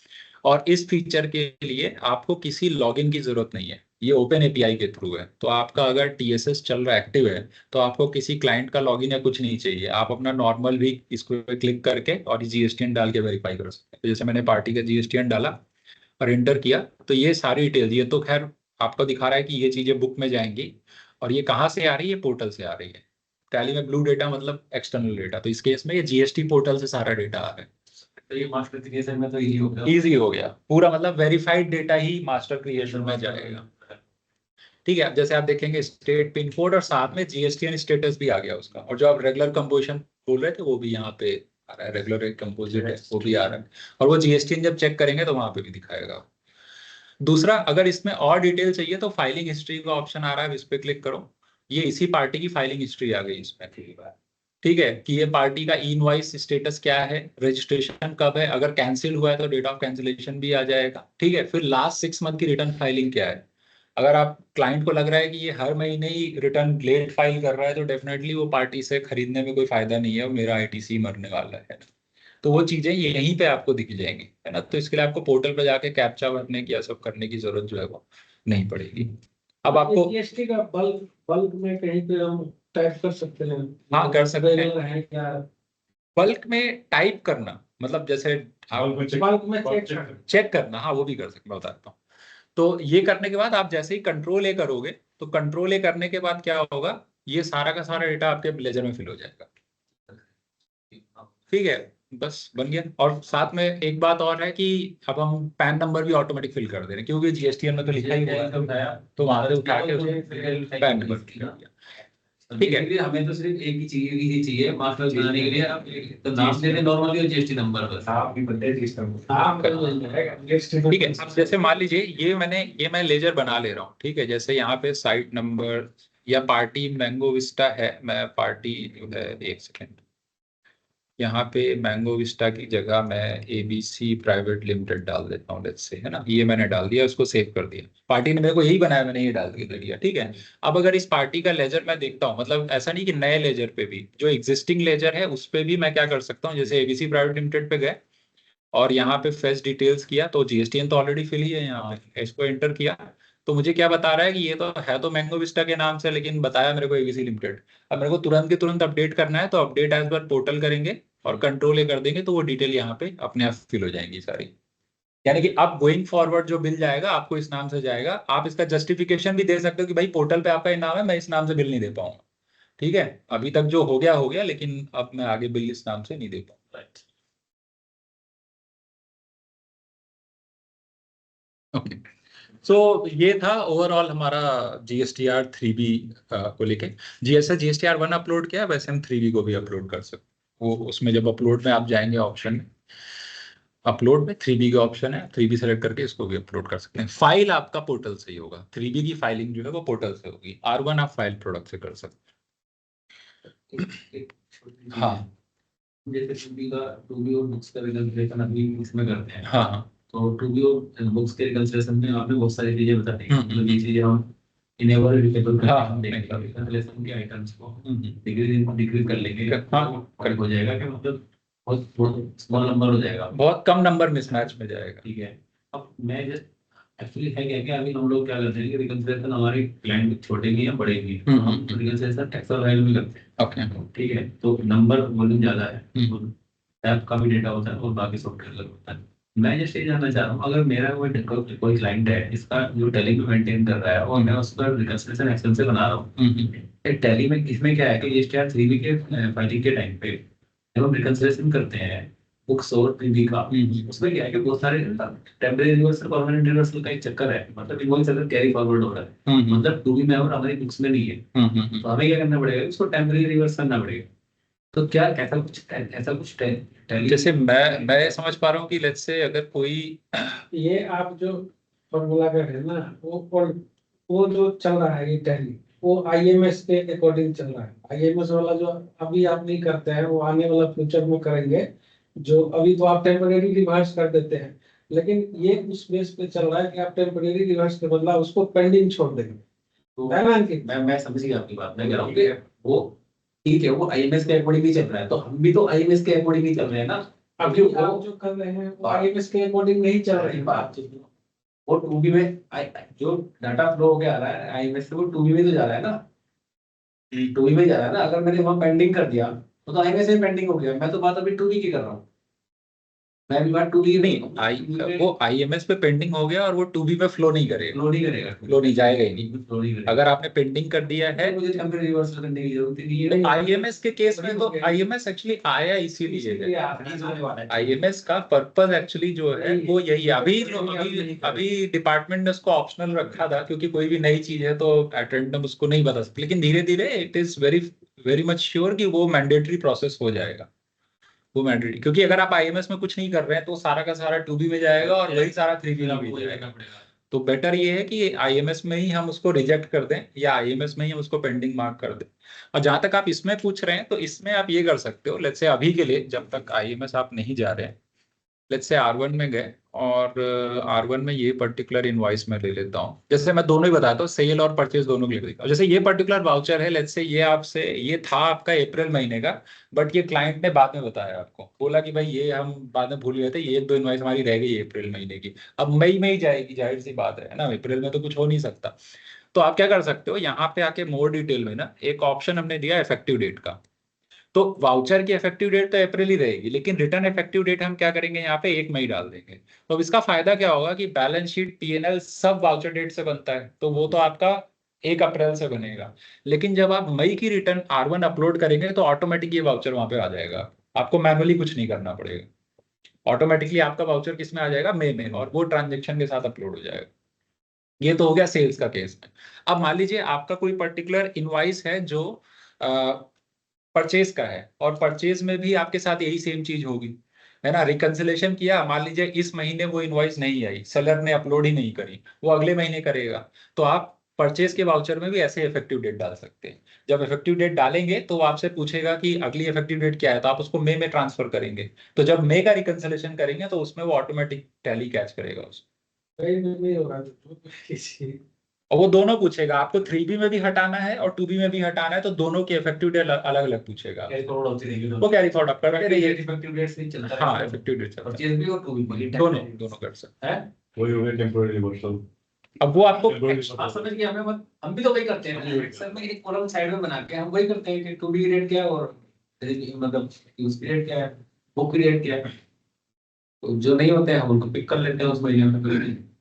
और इस फीचर के लिए आपको किसी लॉगिन की जरूरत नहीं है, ये ओपन एपीआई के थ्रू है। तो आपका अगर टीएसएस चल रहा एक्टिव है तो आपको किसी क्लाइंट का लॉगिन या कुछ नहीं चाहिए, आप अपना नॉर्मल भी इसको क्लिक करके और जीएसटीएन डाल के वेरीफाई कर सकते हैं। तो जैसे मैंने पार्टी का जीएसटीएन डाला और एंटर किया तो ये सारी डिटेल, ये तो खैर आपको दिखा रहा है कि ये चीजें बुक में जाएंगी, और ये कहाँ से आ रही है, पोर्टल से आ रही है। टैली में ब्लू डेटा मतलब एक्सटर्नल डेटा, तो इस केस में ये जीएसटी पोर्टल से सारा डेटा आ रहा है। तो ये मास्टर क्रिएशन में तो इजी हो गया, इजी हो गया पूरा, मतलब वेरीफाइड डेटा ही मास्टर क्रिएशन में जाएगा। ठीक है, अब जैसे आप देखेंगे स्टेट पिन कोड और साथ में जीएसटीएन स्टेटस भी आ गया उसका, और जो आप रेगुलर कंपोजिशन बोल रहे थे वो भी यहाँ पे आ रहा है, रेगुलर कंपोजिट है वो भी आ रहा है, और वो जीएसटीएन जब चेक करेंगे तो वहां पे भी दिखाएगा। दूसरा, अगर इसमें और डिटेल चाहिए तो फाइलिंग हिस्ट्री का ऑप्शन आ रहा है, इस पे क्लिक करो, ये इसी पार्टी की फाइलिंग हिस्ट्री आ गई इसमें। ठीक है, कि ये पार्टी का इनवॉइस स्टेटस क्या है, रजिस्ट्रेशन कब है, अगर कैंसिल हुआ है तो डेट ऑफ कैंसिलेशन भी आ जाएगा। ठीक है, फिर लास्ट 6 मंथ की रिटर्न फाइलिंग क्या है, अगर आप क्लाइंट को लग रहा है कि ये हर महीने ही रिटर्न लेट फाइल कर रहा है तो डेफिनेटली वो पार्टी से खरीदने में कोई फायदा नहीं है, मेरा आईटीसी मरने वाला है। तो वो चीजें यहीं पे आपको दिख जाएंगी, है ना। तो इसके लिए आपको पोर्टल पे जाके कैप्चा भरने की या सब करने की जरूरत जो है वो नहीं पड़ेगी। अब आपको जीएसटी का बल्क बल्क में कहीं पे हम टाइप कर सकते हैं? हाँ कर सकते हैं, Regular है क्या? बल्क में टाइप करना मतलब जैसे बल्क में चेक करना, हाँ वो भी कर सकते, मैं बताता हूँ। तो ये करने के बाद आप जैसे ही कंट्रोल ए करोगे तो कंट्रोल ए करने के बाद क्या होगा, ये सारा का सारा डेटा आपके लेजर में फिल हो जाएगा। ठीक है, बस बन गया। और साथ में एक बात और है कि अब हम पैन नंबर भी ऑटोमेटिक फिल कर दे रहे हैं, क्योंकि जीएसटीएन में तो लिखा ही हुआ है, तो वहां से उठा के उसमें पैन नंबर फिल कर दिया। ठीक है, हमें तो सिर्फ एक ही चाहिए मास्टर बनाने के लिए, आप तो नाम दे दें नॉर्मली और जीएसटी नंबर बस। आप भी बता सिस्टम आप ठीक है। अब जैसे मान लीजिए ये मैं लेजर बना ले रहा हूँ। ठीक है, जैसे यहाँ पे साइट नंबर या पार्टी मैंगो विस्टा है, मैं पार्टी जो है, एक सेकेंड, यहाँ पे मैंगो विस्टा की जगह मैं एबीसी प्राइवेट लिमिटेड डाल देता हूँ, लेट्स से, है ना। ये मैंने डाल दिया, उसको सेव कर दिया, पार्टी ने मेरे को यही बनाया, मैंने ये डाल के दे दिया। ठीक है, अब अगर इस पार्टी का लेजर मैं देखता हूँ, मतलब ऐसा नहीं कि नए लेजर पे भी, जो एग्जिस्टिंग लेजर है उस पे भी मैं क्या कर सकता हूँ, जैसे एबीसी प्राइवेट लिमिटेड पे गए और यहाँ पे फेच डिटेल्स किया, तो जीएसटीएन तो ऑलरेडी फिल ही है, यहाँ पे इसको एंटर किया तो मुझे क्या बता रहा है कि ये तो है तो मैंगो विस्टा के नाम से, लेकिन बताया मेरे को एबीसी लिमिटेड। अब मेरे को तुरंत के तुरंत अपडेट करना है, तो अपडेट एज पर पोर्टल करेंगे और कंट्रोल ए कर देंगे तो वो डिटेल यहाँ पे अपने आप फिल हो जाएंगी सारी। यानी कि अब गोइंग फॉरवर्ड जो बिल जाएगा आपको इस नाम से जाएगा, आप इसका जस्टिफिकेशन भी दे सकते हो कि भाई पोर्टल पे आपका ये नाम है, मैं इस नाम से बिल नहीं दे पाऊंगा। ठीक है, अभी तक जो हो गया, लेकिन अब मैं आगे बिल इस नाम से नहीं दे पाऊंगा। ओके, सो ये था ओवरऑल हमारा GSTR 3B को लेके। जैसे GSTR 1 अपलोड किया वैसे हम 3B को भी अपलोड कर सकते हैं। वो उसमें जब अपलोड में आप जाएंगे ऑप्शन में, अपलोड में 3B का ऑप्शन है, 3B सेलेक्ट करके इसको भी अपलोड कर सकते हैं। फाइल आपका पोर्टल से ही होगा, 3B की फाइलिंग जो है वो पोर्टल से होगी, R1 आप फाइल प्रोडक्ट से कर सकते हैं। हाँ जैसे टू बी और बुक्स का रिकंसिलिएशन अभी इसमें करते हैं। हाँ हाँ तो टू बी और बुक्स के रिकंसिलिएशन में आपने बहुत सारी चीजें बता दी, मतलब ये चीजें हम इनेबल डिसेबल कर हाँ, देंगे रिकंसिलिएशन के आइटम्स को डिक्रीज कर लेंगे। हाँ, कट हो जाएगा कि मतलब बहुत स्मॉल नंबर हो जाएगा, बहुत कम नंबर मिसमैच में जाएगा। ठीक है। अब मैं जस्ट एक्चुअली है क्या कि अभी हम लोग क्या करते हैं कि रिकंसिलिएशन हमारे क्लाइंट छोटे भी हैं बड़े भी हैं, हम रिकंसिलिएशन एक्सेल फाइल में करते हैं। ओके, ठीक है, तो नंबर वॉल्यूम ज्यादा है, ऐप का भी डेटा होता है और बाकी सॉफ्टवेयर का होता है। मैं जैसे ये जानना चाह रहा हूँ, अगर मेरा कोई क्लाइंट है इसका जो टैली में मेंटेन कर रहा है और मैं उसका रिकंसिलिएशन एक्सेल से बना रहा हूँ, टैली में इसमें क्या है कि GSTR 3B के फाइलिंग के टाइम पे जब हम रिकंसिलिएशन करते हैं बुक्स और 3B का, उसमें क्या है कि बहुत सारे टेम्परेरी रिवर्सल परमानेंट रिवर्सल का एक चक्कर है, मतलब इनवॉइस अगर कैरी फॉरवर्ड हो रहा है, मतलब 2B में और हमारी बुक्स में नहीं है, तो हमें क्या करना पड़ेगा, उसको टेम्परेरी रिवर्स करना पड़ेगा। तो क्या ऐसा कुछ टैली जैसे मैं समझ पा रहा हूँ कि लेट्स से अगर कोई ये आप जो फॉर्मूला कर रहे हैं ना, वो जो चल रहा है ये टैली, वो IMS के अकॉर्डिंग चल रहा है। IMS वाला जो अभी आप नहीं करते हैं वो आने वाला फ्यूचर में करेंगे। जो अभी तो आप टेम्परेरी रिवाइज कर देते हैं, लेकिन ये उस बेस पे चल रहा है कि आप टेम्परेरी रिवाइज के बदला उसको पेंडिंग छोड़ देंगे। तो है ना अंकित? मैं समझ गया आपकी बात। मैं कह रहा हूँ कि वो ठीक है, वो IMS के अकॉर्डिंग ही चल रहा है, तो हम भी तो IMS के अकॉर्डिंग ही चल रहे हैं ना। अभी आप जो कर रहे हैं वो IMS के अकॉर्डिंग नहीं चल रही बात। और 2B में जो डाटा फ्लो होके आ रहा है IMS से, वो 2B में तो जा रहा है ना, 2B में जा रहा है ना। अगर मैंने वहां पेंडिंग कर दिया तो IMS में पेंडिंग हो गया। मैं तो बात अभी 2B की कर रहा हूँ, मैं भी बात 2B नहीं, वो IMS पे पेंडिंग हो गया और वो 2B में फ्लो नहीं करेगा, फ्लो नहीं करेगा, फ्लो नहीं जाएगा ही नहीं। फ्लो नहीं करेगा। अगर आपने पेंडिंग कर दिया है मुझे टेम्परेरी रिवर्सल करने की जरूरत ही नहीं है। IMS के केस में, तो IMS एक्चुअली आया इसीलिए है। IMS का पर्पस एक्चुअली जो है वो यही है। अभी डिपार्टमेंट ने उसको ऑप्शनल रखा था क्योंकि कोई भी नई चीज है तो अटेंडम उसको नहीं बता सकते, लेकिन धीरे धीरे it is very much sure कि वो मैंडेटरी प्रोसेस हो जाएगा, वो मैंडेटरी। क्योंकि अगर आप IMS में कुछ नहीं कर रहे हैं तो सारा का सारा 2B में जाएगा और वही सारा 3B में भी जाएगा। तो बेटर ये है कि IMS में ही हम उसको रिजेक्ट कर दें या IMS में ही हम उसको पेंडिंग मार्क कर दें। और जहां तक आप इसमें पूछ रहे हैं तो इसमें आप ये कर सकते हो, लेट्स से अभी के लिए जब तक IMS आप नहीं जा रहे हैं, लेट्स से R1 में गए और R1 में ये पर्टिकुलर इनवॉइस में ले लेता हूँ। जैसे मैं दोनों ही बताता हूँ, सेल और परचेज दोनों के लिए देता हूँ। जैसे ये पर्टिकुलर वाउचर है, लेट्स से ये था आपका अप्रैल महीने का, बट ये क्लाइंट ने बाद में बताया, आपको बोला कि भाई ये हम बाद में भूल गए थे, ये 1-2 इनवॉइस हमारी रह गई अप्रैल महीने की, अब मई में ही जाएगी, जाहिर सी बात है ना, अप्रैल में तो कुछ हो नहीं सकता। तो आप क्या कर सकते हो, यहाँ पे आके मोर डिटेल में ना एक ऑप्शन हमने दिया इफेक्टिव डेट का। तो वाउचर की इफेक्टिव डेट तो अप्रैल ही रहेगी, लेकिन रिटर्न इफेक्टिव डेट हम क्या करेंगे, यहाँ पे 1 मई डाल देंगे। तो अब इसका फायदा क्या होगा कि बैलेंस शीट P&L सब वाउचर डेट से बनता है, तो वो तो आपका 1 अप्रैल से बनेगा। लेकिन जब आप मई की रिटर्न R1 अपलोड करेंगे तो ऑटोमेटिक ये वाउचर वहां पे आ जाएगा, आपको मैनुअली कुछ नहीं करना पड़ेगा। ऑटोमेटिकली आपका वाउचर किस में आ जाएगा, मई में, और वो ट्रांजेक्शन के साथ अपलोड हो जाएगा। ये तो हो गया सेल्स का केस में। अब मान लीजिए आपका कोई पर्टिकुलर इनवॉइस है जो परचेज का है, और परचेज में भी आपके साथ यही सेम चीज होगी, है ना। रिकंसिलेशन किया, मान लीजिए इस महीने वो इनवॉइस नहीं आई, सेलर ने अपलोड ही नहीं करी, वो अगले महीने करेगा, तो आप परचेज के वाउचर में भी ऐसे इफेक्टिव डेट डाल सकते हैं। जब इफेक्टिव डेट डालेंगे तो वो आपसे पूछेगा कि अगली इफेक्टिव डेट क्या है, तो आप उसको मई में ट्रांसफर करेंगे। तो जब मई का रिकंसिलेशन करेंगे तो उसमें वो ऑटोमेटिक टैली कैच करेगा उसको, नहीं होगा और वो दोनों पूछेगा। आपको 3B में भी हटाना है और 2B में भी हटाना है, तो दोनों की इफेक्टिव डेट अलग अलग पूछेगा। वो कैरी फॉरवर्ड आप करते रहिए। इफेक्टिव डेट से चलता है। हाँ, इफेक्टिव डेट चलता है, परचेज भी और 2B भी दोनों कर सकते है। वही हो गया टेम्परेरी रिवर्सल। अब वो आपको आप समझ गए, हम भी तो वही करते हैं एक्सेल में, एक कॉलम साइड में बना के हम वही करते हैं कि 2B रेट क्या है और मतलब यूज पीरियड क्या है, बुक पीरियड क्या है। तो जो नहीं होते हैं हम उनको पिक कर लेते हैं उस महीने में।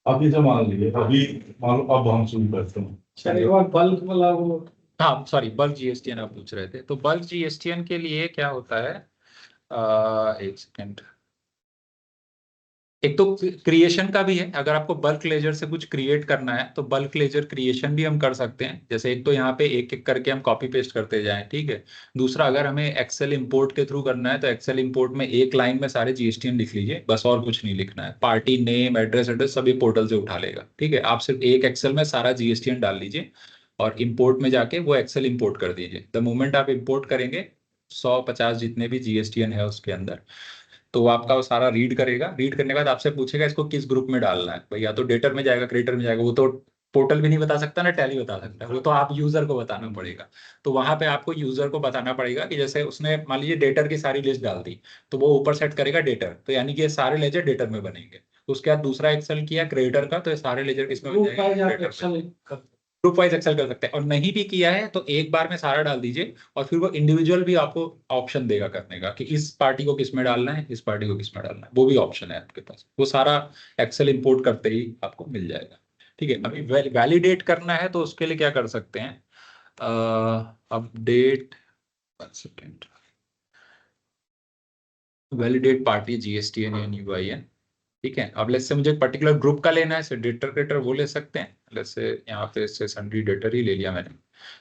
अब जैसे मान लीजिए अभी मान लो अब हम शुरू करते हैं, चलिए, और बल्क वाला वो हाँ सॉरी, बल्क जीएसटीएन आप पूछ रहे थे। तो बल्क जीएसटीएन के लिए क्या होता है, एक सेकेंड। एक तो क्रिएशन का भी है, अगर आपको बल्क लेजर से कुछ क्रिएट करना है तो बल्क लेजर क्रिएशन भी हम कर सकते हैं। जैसे एक तो यहाँ पे एक एक करके हम कॉपी पेस्ट करते जाएं, ठीक है। दूसरा, अगर हमें एक्सेल इंपोर्ट के थ्रू करना है तो एक्सेल इंपोर्ट में एक लाइन में सारे जीएसटीएन लिख लीजिए, बस और कुछ नहीं लिखना है। पार्टी नेम, एड्रेस एड्रेस सभी पोर्टल से उठा लेगा, ठीक है। आप सिर्फ एक एक्सेल में सारा जीएसटीएन डाल लीजिए और इंपोर्ट में जाके वो एक्सेल इंपोर्ट कर दीजिए। द मोमेंट आप इंपोर्ट करेंगे 150 जितने भी जीएसटीएन है उसके अंदर, तो वो आपका वो सारा रीड करेगा। रीड करने के बाद आपसे पूछेगा इसको किस ग्रुप में डालना है भाई, या तो डेटर में जाएगा, क्रिएटर में जाएगा। वो तो पोर्टल भी नहीं बता सकता ना टैली बता सकता है, वो तो आप यूजर को बताना पड़ेगा। तो वहां पे आपको यूजर को बताना पड़ेगा कि जैसे उसने मान लीजिए डेटर की सारी लिस्ट डाल दी, तो वो ऊपर सेट करेगा डेटर, तो यानी कि ये सारे लेजर डेटर में बनेंगे। उसके बाद दूसरा एक्सेल किया क्रिएटर का, तो ये सारे लेजर किसमें बन ग्रुप वाइज आप जाएंगे, एक्शन कर ग्रुप वाइज एक्सेल कर सकते हैं। और नहीं भी किया है तो एक बार में सारा डाल दीजिए, और फिर वो इंडिविजुअल भी आपको ऑप्शन देगा करने का कि इस पार्टी को किस में डालना है, इस पार्टी को किस में डालना है, वो भी ऑप्शन है आपके पास। वो सारा एक्सेल इंपोर्ट करते ही आपको मिल जाएगा, ठीक है। अभी वैलिडेट करना है तो उसके लिए क्या कर सकते हैं, update, second, validate party GSTN या यूआईएन, ठीक है। अब लेट्स से मुझे एक पर्टिकुलर ग्रुप का लेना है, से डेटर क्रिएटर वो ले सकते हैं। लेट्स से यहाँ पे से सन्ड्री डेटर ही ले लिया मैंने,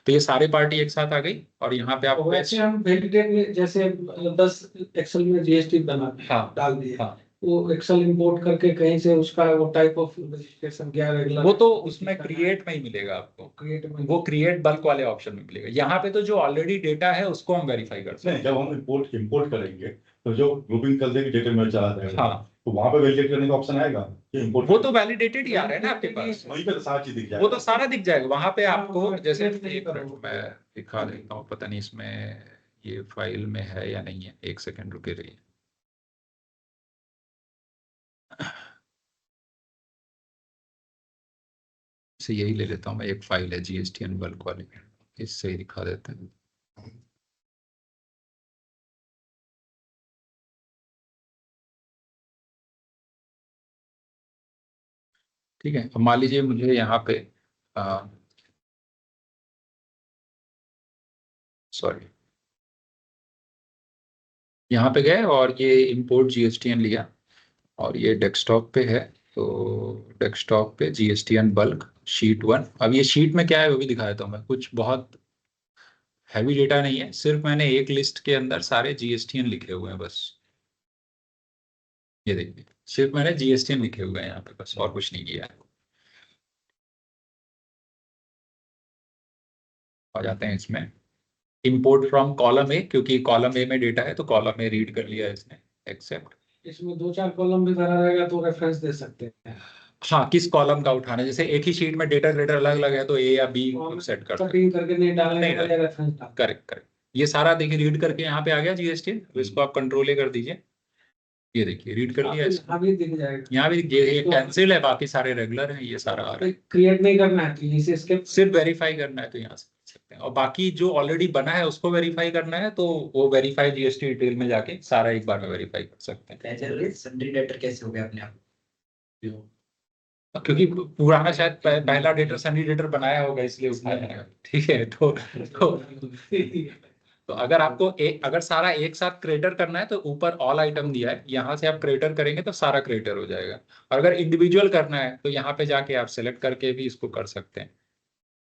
तो ये सारी पार्टी एक साथ आ गई। और यहाँ पे तो आपको वैसे हम वैलिडेट में जैसे 10 एक्सेल में जीएसटी बना हाँ डाल दिए, हाँ, वो एक्सेल इंपोर्ट करके कहीं से उसका वो टाइप ऑफ रजिस्ट्रेशन क्या रेगुलर वो तो उसमें क्रिएट में ही मिलेगा आपको, क्रिएट में वो क्रिएट बल्क वाले ऑप्शन में मिलेगा। यहाँ पे तो जो ऑलरेडी डेटा है उसको हम वेरीफाई कर सकते नहीं, हैं। जब हम इंपोर्ट करेंगे तो जो ग्रुपिंग कर देंगे डेटा में चला जाएगा, हाँ, तो वहां पे वैलिडेट करने का ऑप्शन आएगा कि इंपोर्ट, वो तो वैलिडेटेड ही आ रहा है ना आपके पास, वहीं पे तो सारा चीज दिख वो तो जाएगा। सारा दिख जाएगा वहां पे आपको। हाँ, जैसे create नहीं एक करो। मिनट मैं दिखा देता हूँ, पता नहीं इसमें ये फाइल में है या नहीं है, एक सेकंड रुके रहिए। से यही ले लेता हूँ मैं, एक फाइल है जीएसटीएन बल्क वाली, इससे ही दिखा देते हैं। ठीक है, अब मान लीजिए मुझे यहाँ पे सॉरी, यहाँ पे गए और ये इंपोर्ट जीएसटीएन लिया और ये डेस्कटॉप पे है। तो डेस्कटॉप पे जीएसटीएन बल्क शीट 1। अब ये शीट में क्या है वो भी दिखा देता हूँ मैं। कुछ बहुत हैवी डेटा नहीं है, सिर्फ मैंने एक लिस्ट के अंदर सारे जीएसटीएन लिखे हुए हैं बस। ये देखिए, सिर्फ मैंने जीएसटीएन लिखे हुए हैं यहाँ पे बस, और कुछ नहीं किया है। आ जाते हैं इसमें, इंपोर्ट फ्रॉम कॉलम ए, क्योंकि कॉलम ए में डेटा है तो कॉलम ए रीड कर लिया इसने, एक्सेप्ट। इसमें 2-4 कॉलम भी भरा रहेगा तो रेफरेंस दे सकते हैं। हाँ, किस कॉलम का उठाना है, जैसे एक ही शीट में डेटा ग्रेटर अलग अलग है तो ए या बी सेट कर सकते कटिंग करके नहीं डालने नहीं, का बजाय रेफरेंस डाल। हैं। करेक्ट करेक्ट, ये सारा देखिए रीड करके यहाँ पे आ गया जीएसटीएन। तो इसको आप कंट्रोल ए कर दीजिए, ये देखिए रीड कर लिया इसको। अभी दिख जाएगा। यहाँ भी ये कैंसिल है, बाकी सारे रेगुलर हैं, ये सारा आ रहा है। क्रिएट नहीं करना है तो इसे इसके सिर्फ वेरीफाई करना है तो यहाँ से कर सकते हैं, और बाकी जो ऑलरेडी बना है उसको वेरीफाई करना है तो वो वेरीफाई जीएसटी डिटेल में जाके सारा एक बार में वेरीफाई कर सकते हैं। सन्ड्री डेटर कैसे हो गया अपने आप? क्योंकि पुराना शायद पहला डेटा सनी डेटर बनाया होगा इसलिए उठाया है, ठीक है। तो अगर आपको अगर सारा एक साथ क्रिएटर करना है तो ऊपर ऑल आइटम दिया है, यहाँ से आप क्रिएटर करेंगे तो सारा क्रिएटर हो जाएगा। और अगर इंडिविजुअल करना है तो यहाँ पे जाके आप सेलेक्ट करके भी इसको कर सकते हैं।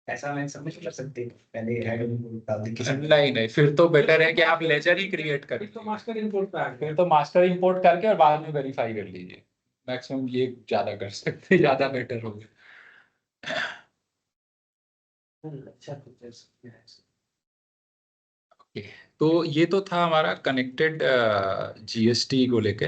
ऐसा मैं सबमिट कर सकते हैं पहले हेड डाल देंगे? नहीं नहीं, फिर तो बेटर है कि आप लेजर ही क्रिएट करें, तो मास्टर इंपोर्ट पे आ गया। फिर तो मास्टर इंपोर्ट करके और बाद में वेरीफाई कर लीजिए। मैक्सिमम ये ज्यादा कर सकते हैं, ज्यादा बेटर होगा। अच्छा फीचर्स है। तो ये तो था हमारा कनेक्टेड जीएसटी को लेके।